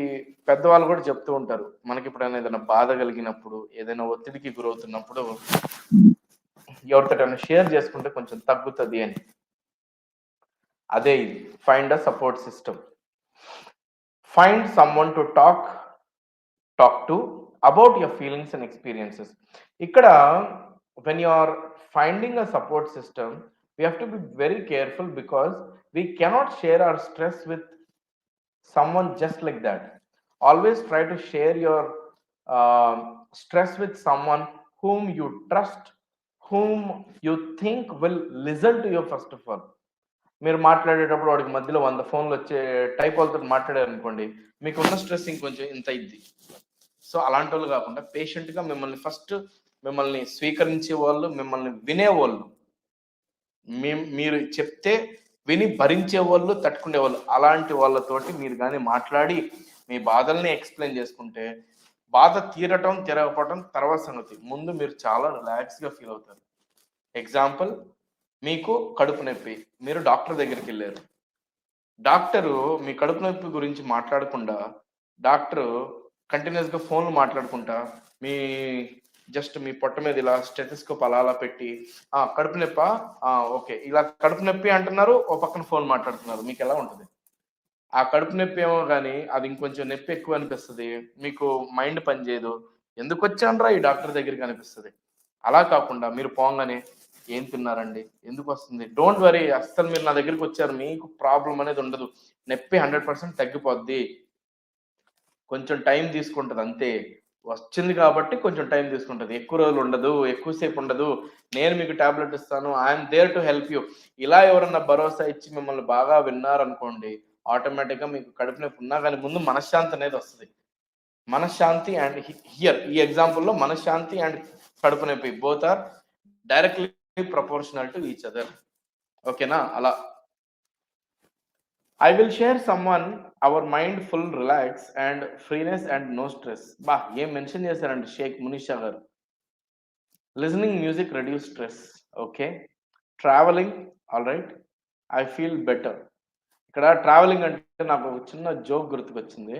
పెద్దవాళ్ళు కూడా చెప్తూ ఉంటారు, మనకి ఎప్పుడైనా ఏదైనా బాధ కలిగినప్పుడు, ఏదైనా ఒత్తిడికి గురవుతున్నప్పుడు ఎవరితో షేర్ చేసుకుంటే కొంచెం తగ్గుతుంది అని. అదే ఇది, find a support system. Find someone to talk to about your feelings and experiences. ఇక్కడ when you are finding a support system, we have to be very careful because we cannot share our stress with someone just like that. Always try to share your stress with someone whom you trust, whom you think will listen to you. First of all, మీరు మాట్లాడేటప్పుడు వాడికి మధ్యలో 100 ఫోన్లు వచ్చే type వాళ్ళతో మాట్లాడారు అనుకోండి, మీకున్న స్ట్రెస్ ఇంకొంచెం ఇంత ఇద్ది. సో అలాంటి వాళ్ళు కాకుండా పేషెంట్గా మిమ్మల్ని స్వీకరించే వాళ్ళు, మిమ్మల్ని వినేవాళ్ళు, మీరు చెప్తే విని భరించే వాళ్ళు, తట్టుకునే వాళ్ళు, అలాంటి వాళ్ళతోటి మీరు కానీ మాట్లాడి మీ బాధల్ని ఎక్స్ప్లెయిన్ చేసుకుంటే బాధ తీరకపోవటం తర్వాత సంగతి. ముందు మీరు చాలా రిలాక్స్గా ఫీల్ అవుతారు. ఎగ్జాంపుల్, మీకు కడుపు నొప్పి, మీరు డాక్టర్ దగ్గరికి వెళ్ళారు. డాక్టరు మీ కడుపు నొప్పి గురించి మాట్లాడకుండా, డాక్టరు కంటిన్యూస్గా ఫోన్లు మాట్లాడుకుంటా మీ మీ పొట్ట మీద ఇలా స్టెథోస్కోప్ అలా పెట్టి కడుపు నొప్ప, ఓకే, ఇలా కడుపు నొప్పి అంటున్నారు, ఓ పక్కన ఫోన్ మాట్లాడుతున్నారు. మీకు ఎలా ఉంటుంది? ఆ కడుపు నొప్పి ఏమో కానీ అది ఇంకొంచెం నొప్పి ఎక్కువ అనిపిస్తుంది, మీకు మైండ్ పనిచేయదు, ఎందుకు వచ్చానరా ఈ డాక్టర్ దగ్గరికి అనిపిస్తుంది. అలా కాకుండా మీరు పోగానే ఏం తిన్నారండి, ఎందుకు వస్తుంది, డోంట్ వరీ, అస్సలు మీరు నా దగ్గరికి వచ్చారు, మీకు ప్రాబ్లం అనేది ఉండదు, నొప్పి 100% తగ్గిపోద్ది, కొంచెం టైం తీసుకుంటుంది అంతే, వచ్చింది కాబట్టి కొంచెం టైం తీసుకుంటుంది, ఎక్కువ రోజులు ఉండదు, ఎక్కువసేపు ఉండదు, నేను మీకు టాబ్లెట్ ఇస్తాను, I'm there to help you. ఇలా ఎవరన్నా భరోసా ఇచ్చి మిమ్మల్ని బాగా విన్నారనుకోండి, ఆటోమేటిక్గా మీకు కడుపు నొప్పి ఉన్నా కానీ ముందు మనశ్శాంతి అనేది వస్తుంది. మనశ్శాంతి అండ్ హియర్ ఈ ఎగ్జాంపుల్లో మనశ్శాంతి అండ్ కడుపు నొప్పి both are directly proportional to each other. ఓకేనా? అలా I will share someone our mind full relax and freeness and no stress. బా ఏం మెన్షన్ చేశారండి షేక్ మునిషా గారు. Listening music reduce stress. Okay. Travelling, all right, I feel better. ఇక్కడ travelling అంటే నాకు చిన్న జోక్ గుర్తుకొచ్చింది,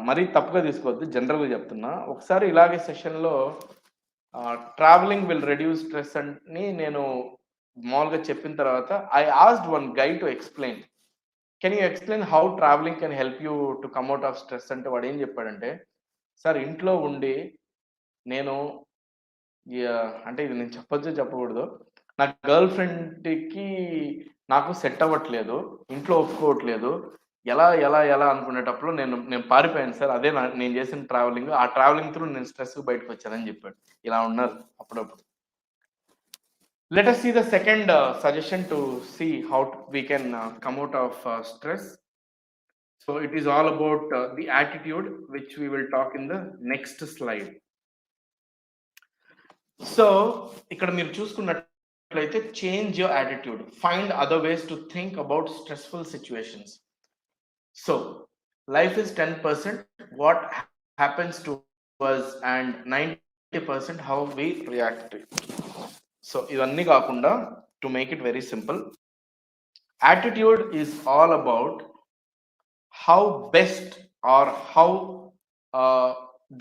మరీ తప్పుగా తీసుకోవద్దు, జనరల్గా చెప్తున్నా. ఒకసారి ఇలాగే సెషన్లో ట్రావెలింగ్ విల్ రెడ్యూస్ స్ట్రెస్ అని నేను మామూలుగా చెప్పిన తర్వాత I asked one guy to explain, can you explain how travelling can help you to come out of stress అంటే వాడు ఏం చెప్పాడంటే, సార్ ఇంట్లో ఉండి నేను అంటే ఇది నేను చెప్పకూడదు, నా గర్ల్ ఫ్రెండ్కి నాకు సెట్ అవ్వట్లేదు, ఇంట్లో ఒప్పుకోవట్లేదు, ఎలా ఎలా ఎలా అనుకునేటప్పుడు నేను పారిపోయాను సార్, అదే నేను చేసిన ట్రావెలింగ్, ఆ ట్రావెలింగ్ త్రూ నేను స్ట్రెస్ బయటకు వచ్చానని చెప్పాడు. ఇలా ఉన్నారు అప్పుడప్పుడు. Let us see the second suggestion to see how we can come out of stress. So it is all about the attitude, which we will talk in the next slide. So ఇక్కడ మీరు చూసుకున్నట్లయితే change your attitude, find other ways to think about stressful situations. So life is 10% what happens to us and 90% how we react to it. So ఇవన్నీ కాకుండా, to make it very simple, attitude is all about how best or how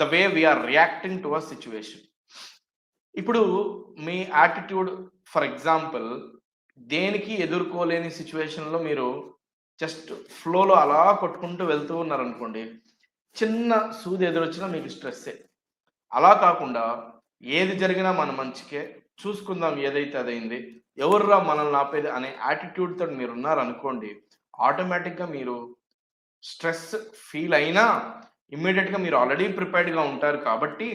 the way we are reacting to a situation. ఇప్పుడు మీ attitude, for example, దేనికి ఎదుర్కోలేని సిచ్యువేషన్లో మీరు just ఫ్లోలో అలా కొట్టుకుంటూ వెళ్తూ ఉన్నారనుకోండి, చిన్న సూది ఎదురొచ్చినా మీకు స్ట్రెస్సే. అలా కాకుండా ఏది జరిగినా మన మంచికే, చూసుకుందాం, ఏదైతే అదైంది, ఎవర్రా మనల్ని ఆపేది అనే యాటిట్యూడ్తో మీరు ఉన్నారనుకోండి, ఆటోమేటిక్గా మీరు స్ట్రెస్ ఫీల్ అయినా ఇమ్మీడియట్గా మీరు ఆల్రెడీ ప్రిపేర్డ్గా ఉంటారు కాబట్టి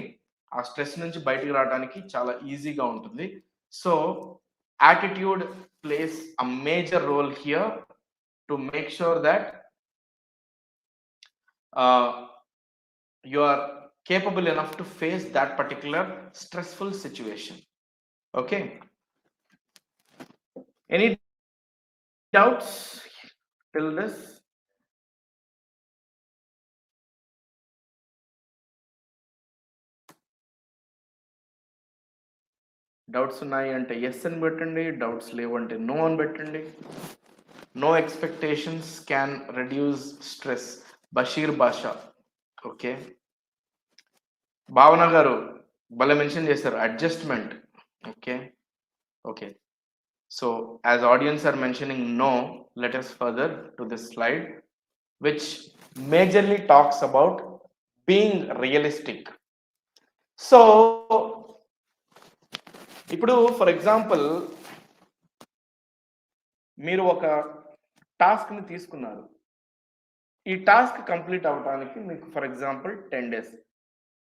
ఆ స్ట్రెస్ నుంచి బయటికి రావడానికి చాలా ఈజీగా ఉంటుంది. So attitude plays a major role here to make sure that you are capable enough to face that particular stressful situation. Okay, any doubts till this? Doubts ఉన్నాయి అంటే ఎస్ అని పెట్టండి, డౌట్స్ లేవు అంటే నో అని పెట్టండి. No expectations can reduce stress, Basheer Basha. Okay, Bhavana గారు భలే మెన్షన్ చేశారు, adjustment. Okay okay, so as audience are mentioning no, let us further to this slide, which majorly talks about being realistic. So ఇప్పుడు for example మీరు ఒక టాస్క్ని తీసుకున్నారు, ఈ task complete అవ్వడానికి మీకు ఫర్ ఎగ్జాంపుల్ 10 days,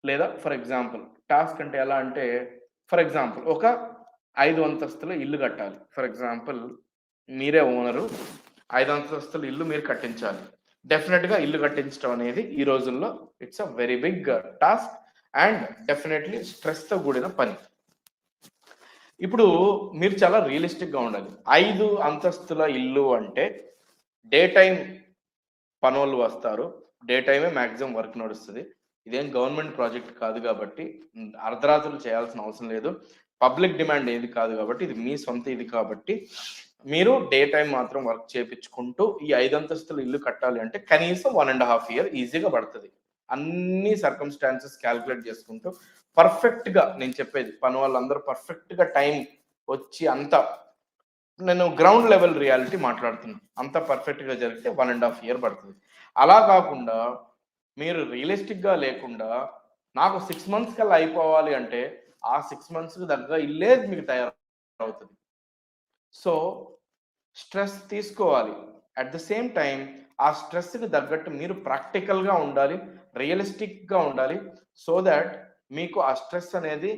లేదా ఫర్ ఎగ్జాంపుల్ టాస్క్ అంటే ఎలా అంటే, ఫర్ ఎగ్జాంపుల్ ఒక 5 అంతస్తుల ఇల్లు కట్టాలి. ఫర్ ఎగ్జాంపుల్ మీరే ఓనరు, 5 అంతస్తుల ఇల్లు మీరు కట్టించాలి. డెఫినెట్గా ఇల్లు కట్టించడం అనేది ఈ రోజుల్లో it's a very big task and definitely స్ట్రెస్తో కూడిన పని. ఇప్పుడు మీరు చాలా రియలిస్టిక్గా ఉండాలి. 5 అంతస్తుల ఇల్లు అంటే డే టైం పనోళ్ళు వస్తారు, డే టైమే మ్యాక్సిమం వర్క్ నడుస్తుంది. ఇదేం గవర్నమెంట్ ప్రాజెక్ట్ కాదు కాబట్టి అర్ధరాత్రులు చేయాల్సిన అవసరం లేదు. పబ్లిక్ డిమాండ్ ఏది కాదు కాబట్టి, ఇది మీ సొంత ఇది కాబట్టి మీరు డే టైం మాత్రం వర్క్ చేపించుకుంటూ ఈ 5 అంతస్తుల ఇల్లు కట్టాలి అంటే కనీసం 1.5 year ఈజీగా పడుతుంది. అన్ని సర్కమ్స్టాన్సెస్ క్యాల్కులేట్ చేసుకుంటూ పర్ఫెక్ట్గా, నేను చెప్పేది పని వాళ్ళందరూ పర్ఫెక్ట్గా టైం వచ్చి అంతా, నేను గ్రౌండ్ లెవెల్ రియాలిటీ మాట్లాడుతున్నాను, అంత పర్ఫెక్ట్గా జరిగితే 1.5 year పడుతుంది. అలా కాకుండా మీరు రియలిస్టిక్గా లేకుండా నాకు 6 months కల్లా అయిపోవాలి అంటే ఆ 6 monthsకి తగ్గ ఇల్లే మీకు తయారవుతుంది. సో స్ట్రెస్ తీసుకోవాలి, అట్ ద సేమ్ టైం ఆ స్ట్రెస్కి తగ్గట్టు మీరు ప్రాక్టికల్గా ఉండాలి, రియలిస్టిక్గా ఉండాలి, సో దాట్ మీకు ఆ స్ట్రెస్ అనేది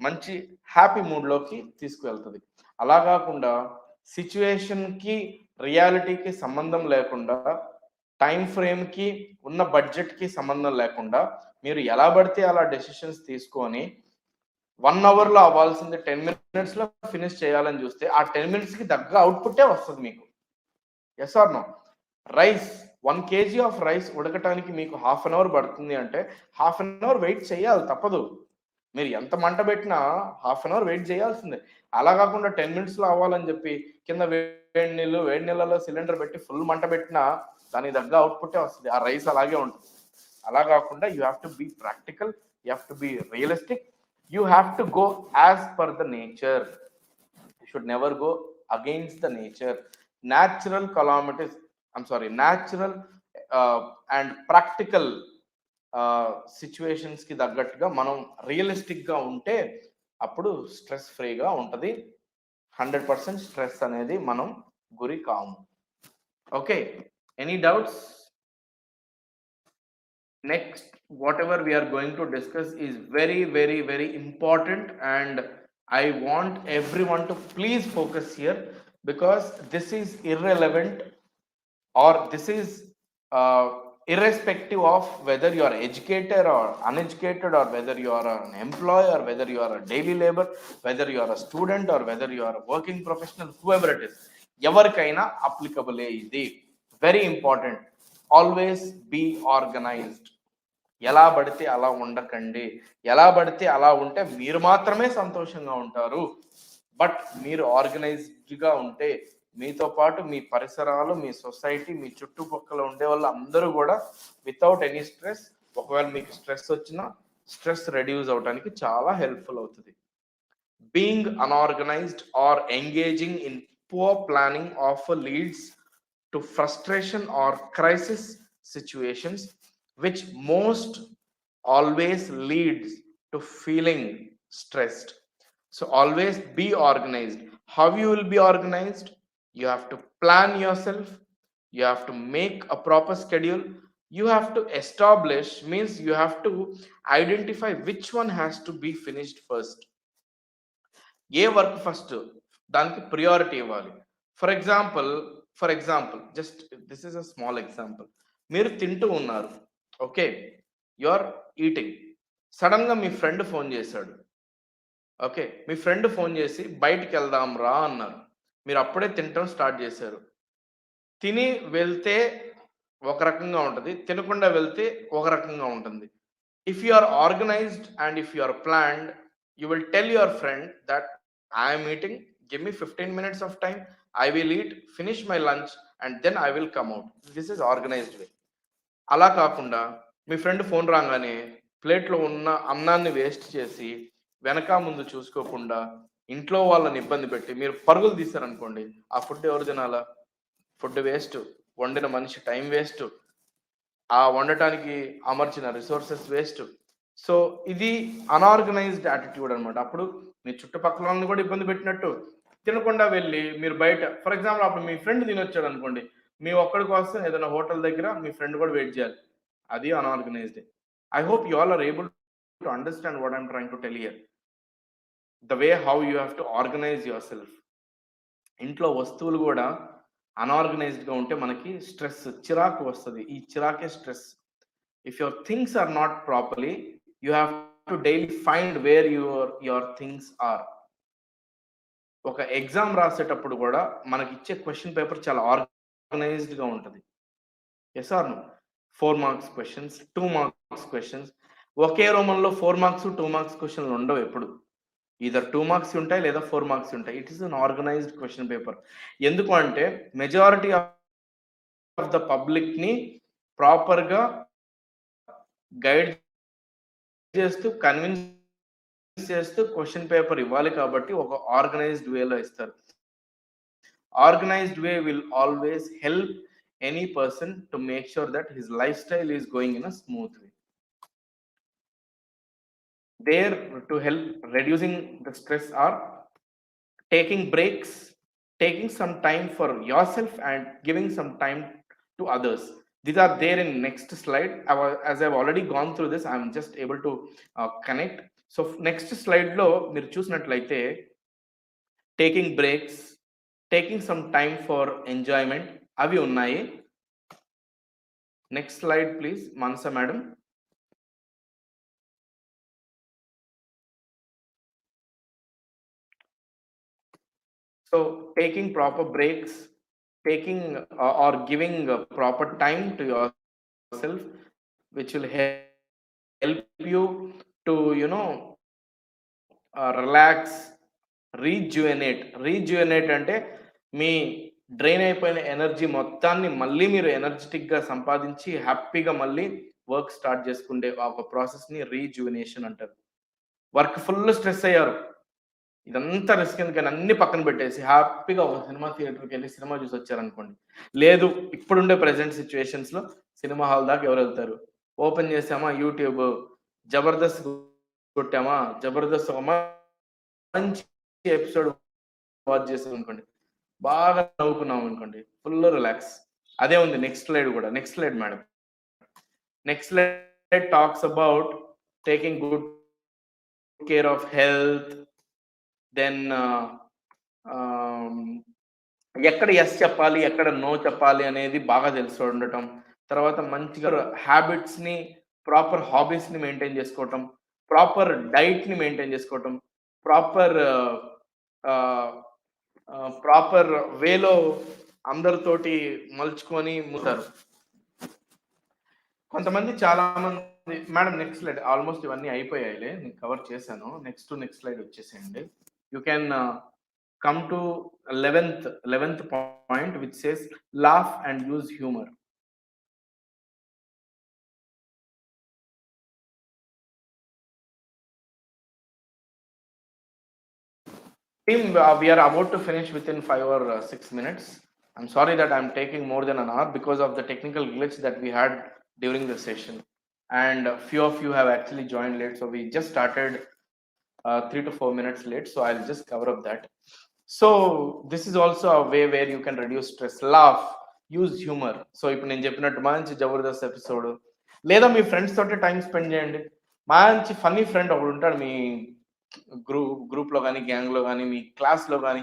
మంచి హ్యాపీ మూడ్లోకి తీసుకువెళ్తుంది. అలా కాకుండా సిచ్యువేషన్కి రియాలిటీకి సంబంధం లేకుండా, టైం ఫ్రేమ్కి ఉన్న బడ్జెట్కి సంబంధం లేకుండా మీరు ఎలా పడితే అలా డెసిషన్స్ తీసుకొని 1 hourలో అవ్వాల్సింది 10 minutesలో ఫినిష్ చేయాలని చూస్తే ఆ 10 minutesకి తగ్గ అవుట్పుట్టే వస్తుంది మీకు. Yes or no? Rice 1 kg of rice ఉడకటానికి మీకు 1/2 hour పడుతుంది అంటే 1/2 hour వెయిట్ చేయాలి, తప్పదు. మీరు ఎంత మంట పెట్టినా 1/2 hour వెయిట్ చేయాల్సిందే. అలా కాకుండా 10 minutesలో అవ్వాలని చెప్పి కింద వేడి నీళ్ళలో సిలిండర్ పెట్టి ఫుల్ మంట పెట్టినా దానికి తగ్గ అవుట్పుట్టే వస్తుంది, ఆ రైస్ అలాగే ఉంటుంది. అలా కాకుండా you have to be practical, you have to be realistic, you have to go as per the nature. You should never go against the nature. Natural calamities, natural and practical situations కి తగ్గట్టుగా మనం రియలిస్టిక్గా ఉంటే అప్పుడు stress ఫ్రీగా ఉంటుంది. 100% stress అనేది మనం గురి కాము. Okay, any doubts? Next, whatever we are going to discuss is very, very, very important, and I want everyone to please focus here, because this is irrelevant, or this is irrespective of whether you are educated or uneducated, or whether you are an employee, or whether you are a daily labor, whether you are a student, or whether you are a working professional, whoever it is, ఎవరికైనా applicable ఇది. Very important. Always be organized. ఎలా పడితే అలా ఉండకండి. ఎలా పడితే అలా ఉంటే మీరు మాత్రమే సంతోషంగా ఉంటారు. బట్ మీరు ఆర్గనైజ్డ్గా ఉంటే మీతో పాటు మీ పరిసరాలు, మీ సొసైటీ, మీ చుట్టుపక్కల ఉండే వాళ్ళు అందరూ కూడా వితౌట్ ఎనీ స్ట్రెస్, ఒకవేళ మీకు స్ట్రెస్ వచ్చినా స్ట్రెస్ రెడ్యూస్ అవడానికి చాలా హెల్ప్ఫుల్ అవుతుంది. Being unorganized or engaging in poor planning of leads to frustration or crisis situations, which most always leads to feeling stressed. So always be organized. How you will be organized? You have to plan yourself, you have to make a proper schedule, you have to establish, means you have to identify which one has to be finished first. A work first, దానికి priority ఇవ్వాలి. For example just this is a small example. మీరు తింటూ ఉన్నారు, okay, you are eating. సడన్గా మీ friend phone చేశాడు. Okay, మీ friend phone చేసి బయటికి వెళ్దాం రా అన్నారు. మీరు అప్పుడే తినటం స్టార్ట్ చేశారు. తిని వెళ్తే ఒక రకంగా ఉంటుంది, తినకుండా వెళ్తే ఒక రకంగా ఉంటుంది. If you are organized and if you are planned, you will tell your friend that I am eating, give me 15 minutes of time, I will eat, finish my lunch, and then I will come out. This is organized way. అలా కాకుండా మీ friend phone రాగానే ప్లేట్లో ఉన్న అన్నాన్ని waste చేసి వెనక ముందు చూసుకోకుండా ఇంట్లో వాళ్ళని ఇబ్బంది పెట్టి మీరు పరుగులు తీశారనుకోండి, ఆ ఫుడ్ ఎవరు తినాలా? ఫుడ్ వేస్ట్, వండిన మనిషి టైం వేస్ట్, ఆ వండటానికి అమర్చిన రిసోర్సెస్ వేస్ట్. సో ఇది అన్ఆర్గనైజ్డ్ యాటిట్యూడ్ అనమాట. అప్పుడు మీ చుట్టుపక్కల వాళ్ళని కూడా ఇబ్బంది పెట్టినట్టు. తినకుండా వెళ్ళి మీరు బయట, ఫర్ ఎగ్జాంపుల్ అప్పుడు మీ ఫ్రెండ్ తినొచ్చాడు అనుకోండి, మీ ఒక్కడి కోసం ఏదైనా హోటల్ దగ్గర మీ ఫ్రెండ్ కూడా వెయిట్ చేయాలి. అది unorganized. I hope you all are able to understand what I'm trying to tell here. The way how you have to organize yourself. ఇంట్లో వస్తువులు కూడా అన్ఆర్గనైజ్డ్గా ఉంటే మనకి స్ట్రెస్, చిరాకు వస్తుంది. ఈ చిరాకే stress. If your things are not properly, you have to daily find where your things are. ఒక exam రాసేటప్పుడు కూడా మనకి ఇచ్చే క్వశ్చన్ పేపర్ చాలా ఆర్గనైజ్డ్గా ఉంటుంది. Yes or no? 4 marks questions, 2 marks questions, ఒకే రోమన్‌లో 4 మార్క్స్, 2 మార్క్స్ క్వెషన్‌లు ఉండవు ఎప్పుడు. ఈదర్ 2 మార్క్స్ ఉంటాయి లేదా 4 మార్క్స్ ఉంటాయి. It is an organised question paper. ఎందుకు అంటే మెజారిటీ ఆఫ్ ద పబ్లిక్‌ని ప్రాపర్‌గా గైడ్ చేస్తూ, కన్విన్స్ చేస్తూ క్వెషన్ పేపర్ ఇవ్వాలి కాబట్టి ఒక ఆర్గనైజ్డ్ వేలో ఇస్తారు. Organized way will always help any person to make sure that his lifestyle is going in a smooth way. There to help reducing the stress are taking breaks, taking some time for yourself and giving some time to others. These are there in next slide. As I've already gone through this, I'm just able to connect. So next slide lo మీరు చూసినట్లయితే taking breaks, taking some time for enjoyment అవి ఉన్నాయి. Next slide please Manasa madam. So taking proper breaks, taking or giving proper time to yourself, which will help you to relax, rejuvenate అంటే మీ drain అయిపోయిన energy మొత్తాన్ని మళ్ళీ మీరు ఎనర్జెటిక్గా సంపాదించి హ్యాపీగా మళ్ళీ వర్క్ స్టార్ట్ చేసుకుంటే ఒక ప్రాసెస్ని రీజ్యువనేషన్ అంటారు. వర్క్ ఫుల్ స్ట్రెస్ అయ్యారు, ఇదంతా రిస్క్ ఎందుకని అన్ని పక్కన పెట్టేసి హ్యాపీగా ఒక సినిమా థియేటర్కి వెళ్ళి సినిమా చూసి వచ్చారనుకోండి. లేదు, ఇప్పుడుండే ప్రెసెంట్ సిచ్యువేషన్స్లో సినిమా హాల్ దాకా ఎవరు వెళ్తారు? ఓపెన్ చేసామా యూట్యూబ్, జబర్దస్త్ కొట్టామా, జబర్దస్త్ ఒక మంచి ఎపిసోడ్ వాచ్ చేసాం అనుకోండి, బాగా నవ్వుకున్నాం అనుకోండి, ఫుల్ రిలాక్స్. అదే ఉంది నెక్స్ట్ స్లైడ్ కూడా. Next slide madam. Next slide talks about taking good care of health. Then ఎక్కడ ఎస్ చెప్పాలి, ఎక్కడ నో చెప్పాలి అనేది బాగా తెలిసి ఉండటం. తర్వాత మంచిగా హ్యాబిట్స్ని, ప్రాపర్ హాబీస్ని మెయింటైన్ చేసుకోవటం, ప్రాపర్ డైట్ని మెయింటైన్ చేసుకోవటం, ప్రాపర్ ప్రాపర్ వేలో అందరితోటి మలుచుకొని ముందుతారు. కొంతమంది చాలా మంది మేడం నెక్స్ట్ స్లైడ్. ఆల్మోస్ట్ ఇవన్నీ అయిపోయాయిలే, నేను కవర్ చేశాను. నెక్స్ట్ స్లైడ్ వచ్చేసేయండి. You can come to 11th point, which says laugh and use humor. Team, we are about to finish within 5 or 6 minutes. I'm sorry that I'm taking more than an hour because of the technical glitch that we had during the session, and a few of you have actually joined late, so we just started 3 to 4 minutes late, so I'll just cover up that. So this is also a way where you can reduce stress. Laugh, use humour. So ఇప్పుడు నేను చెప్పినట్టు మంచి Jabardasth episode, లేదా మీ friends తోటి time spend చేయండి. మంచి funny friend ఒకడు ఉంటాడు మీ గ్రూప్లో కానీ, గ్యాంగ్లో కానీ, మీ క్లాస్లో కానీ,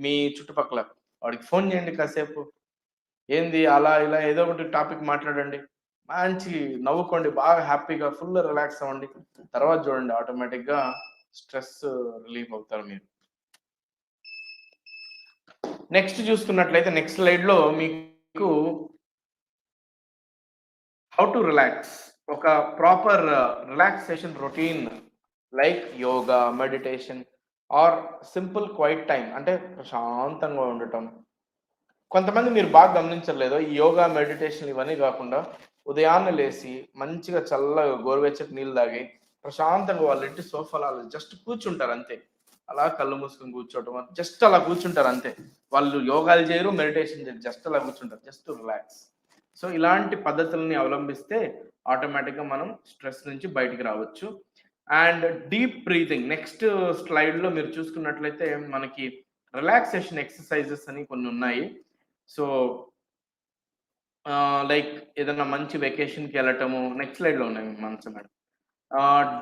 మీ చుట్టుపక్కల. వాడికి ఫోన్ చేయండి కాసేపు, ఏంది అలా ఇలా ఏదో ఒకటి టాపిక్ మాట్లాడండి, మంచి నవ్వుకోండి, బాగా హ్యాపీగా ఫుల్ రిలాక్స్ అవ్వండి. తర్వాత చూడండి ఆటోమేటిక్గా స్ట్రెస్ రిలీఫ్ అవుతారు మీరు. నెక్స్ట్ చూసుకున్నట్లయితే నెక్స్ట్ స్లైడ్లో మీకు హౌ టు రిలాక్స్, ఒక proper relaxation routine like yoga, meditation or simple quiet time, అంటే ప్రశాంతంగా ఉండటం. కొంతమంది మీరు బాగా గమనించలేదు, ఈ యోగా, మెడిటేషన్ ఇవన్నీ కాకుండా ఉదయాన్నే లేచి మంచిగా చల్లగా గోరువెచ్చటి నీళ్ళు తాగి ప్రశాంతంగా వాళ్ళ ఇంటి సోఫాలో జస్ట్ కూర్చుంటారు అంతే. అలా కళ్ళు మూసుకొని కూర్చోవటం, జస్ట్ అలా కూర్చుంటారు అంతే. వాళ్ళు యోగాలు చేయరు, మెడిటేషన్ చేయరు, జస్ట్ అలా కూర్చుంటారు, జస్ట్ రిలాక్స్. సో ఇలాంటి పద్ధతుల్ని అవలంబిస్తే ఆటోమేటిక్గా మనం స్ట్రెస్ నుంచి బయటికి రావచ్చు. అండ్ డీప్ బ్రీతింగ్, నెక్స్ట్ స్లైడ్లో మీరు చూసుకున్నట్లయితే మనకి రిలాక్సేషన్ ఎక్సర్సైజెస్ అని కొన్ని ఉన్నాయి. సో లైక్ ఏదైనా మంచి వెకేషన్కి వెళ్ళటము, నెక్స్ట్ స్లైడ్లో ఉన్నాయి మనసు మేడం.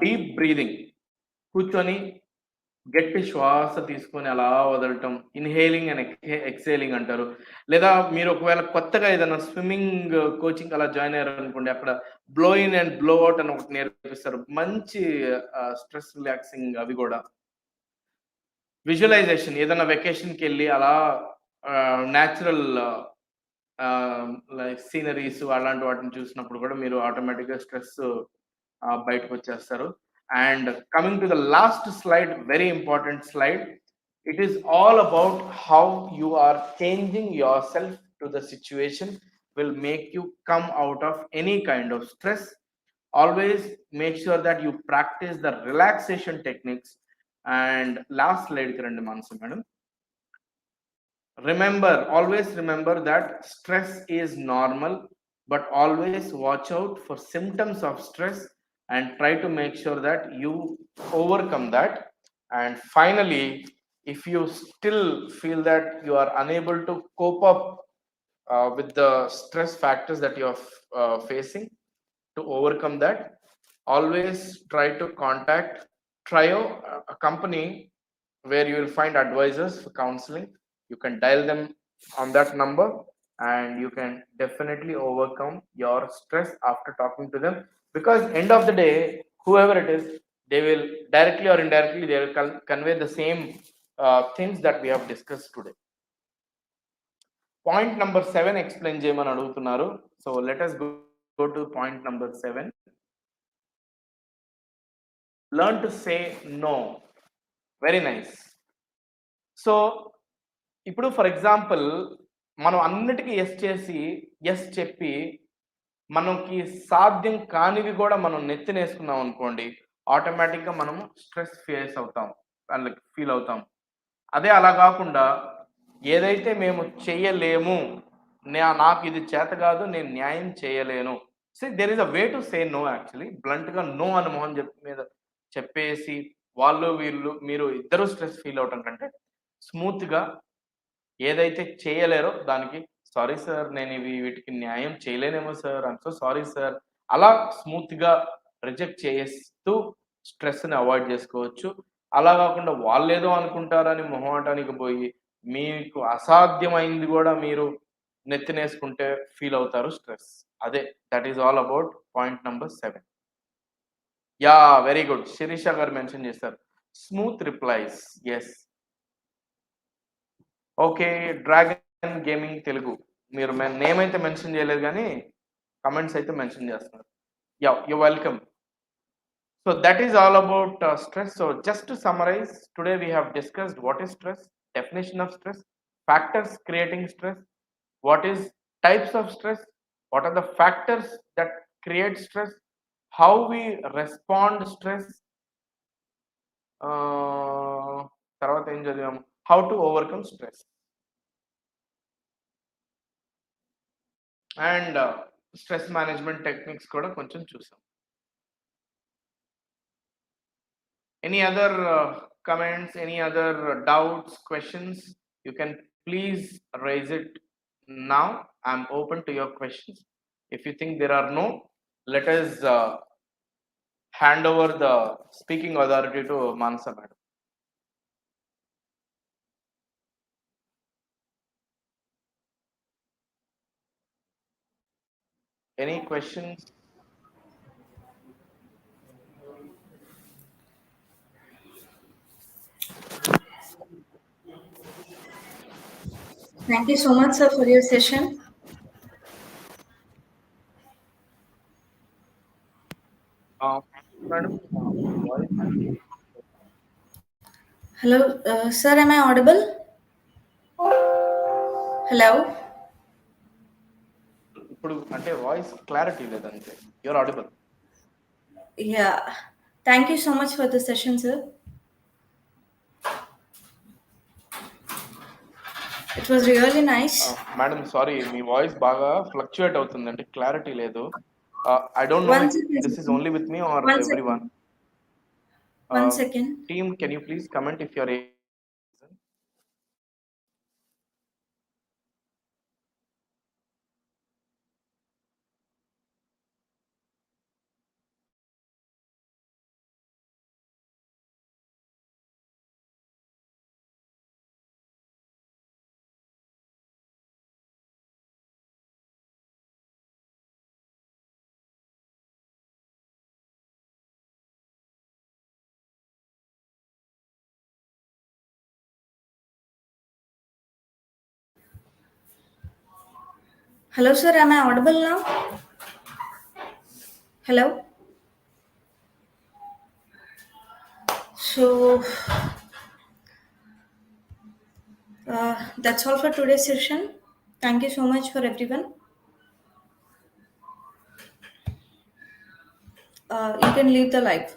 డీప్ బ్రీదింగ్, కూర్చొని గట్టి శ్వాస తీసుకొని అలా వదలటం, ఇన్హేలింగ్ అండ్ ఎక్సేలింగ్ అంటారు. లేదా మీరు ఒకవేళ కొత్తగా ఏదైనా స్విమ్మింగ్ కోచింగ్ అలా జాయిన్ అయ్యారు అనుకోండి, అక్కడ blow in and blow out అని ఒకటి నేర్పిస్తారు, మంచి స్ట్రెస్ రిలాక్సింగ్ అవి కూడా. విజువలైజేషన్, ఏదైనా వెకేషన్కి వెళ్ళి అలా న్యాచురల్ లైక్ సీనరీస్ అలాంటి వాటిని చూసినప్పుడు కూడా మీరు ఆటోమేటిక్గా స్ట్రెస్ బయటకు వచ్చేస్తారు. And coming to the last slide, very important slide, it is all about how you are changing yourself to the situation will make you come out of any kind of stress. Always make sure that you practice the relaxation techniques. And last slide ki randi Manasa madam. Remember, always remember that stress is normal, but always watch out for symptoms of stress and try to make sure that you overcome that. And finally, if you still feel that you are unable to cope up with the stress factors that you are facing, to overcome that, always try to contact Trio, a company where you will find advisors for counseling. You can dial them on that number, and you can definitely overcome your stress after talking to them, because end of the day, whoever it is, they will directly or indirectly, they will convey the same things that we have discussed today. Point number 7 explain చేయమని అడుగుతున్నారు. So let us go to point number 7. Learn to say no. Very nice. So ఇప్పుడు for example మనం అన్నిటికీ yes చేసి yes చెప్పి మనకి సాధ్యం కానివి కూడా మనం నెత్తినేసుకున్నాం అనుకోండి, ఆటోమేటిక్గా మనం స్ట్రెస్ ఫేస్ అవుతాం, వాళ్ళకి ఫీల్ అవుతాం. అదే అలా కాకుండా ఏదైతే మేము చేయలేము, నాకు ఇది చేత కాదు, నేను న్యాయం చేయలేను, there is a way to say no. Actually బ్లంట్గా నో అని మొహం మీద చెప్పేసి వాళ్ళు వీళ్ళు మీరు ఇద్దరు స్ట్రెస్ ఫీల్ అవటం కంటే స్మూత్గా ఏదైతే చేయలేరో దానికి సారీ సార్, నేను వీటికి న్యాయం చేయలేనేమో sir, I'm so sorry sir, అలా స్మూత్గా రిజెక్ట్ చేస్తూ స్ట్రెస్ని అవాయిడ్ చేసుకోవచ్చు. అలా కాకుండా వాళ్ళేదో అనుకుంటారని మొహమాటానికి పోయి మీకు అసాధ్యమైంది కూడా మీరు నెత్తినేసుకుంటే ఫీల్ అవుతారు స్ట్రెస్. అదే that is all about point number 7. Yeah, very good, Shirisha గారు మెన్షన్ చేస్తారు smooth replies. Yes, okay. Dragon gaming Telugu, మీరు నేమ్ అయితే మెన్షన్ చేయలేదు కానీ కమెంట్స్ అయితే మెన్షన్ చేస్తున్నారు. Yeah, you welcome. So that is all about stress. So just to summarize, today we have discussed what is stress, definition of stress, factors creating stress, what is types of stress, what are the factors that create stress, how we respond stress, తర్వాత ఏం చదివాము, how to overcome stress, and stress management techniques కూడా కొంచెం చూసాం. Any other comments, any other doubts, questions, you can please raise it now. I'm open to your questions. If you think there are no, let us hand over the speaking authority to Manasa madam. Any questions? Thank you so much, sir, for your session. Madam, voice. Hello, sir, am I audible? Hello? ఇప్పుడు అంటే voice clarity లేదంటే. You're audible. Yeah. Thank you so much for the session, sir. It was really nice. Madam sorry, me voice బాగా fluctuate అవుతుందండి, clarity లేదు. I don't know if this is only with me or everyone. One second. Team, can you please comment if you are able? Hello, sir, am I audible now? Hello? So that's all for today's session. Thank you so much for everyone. You can leave the live.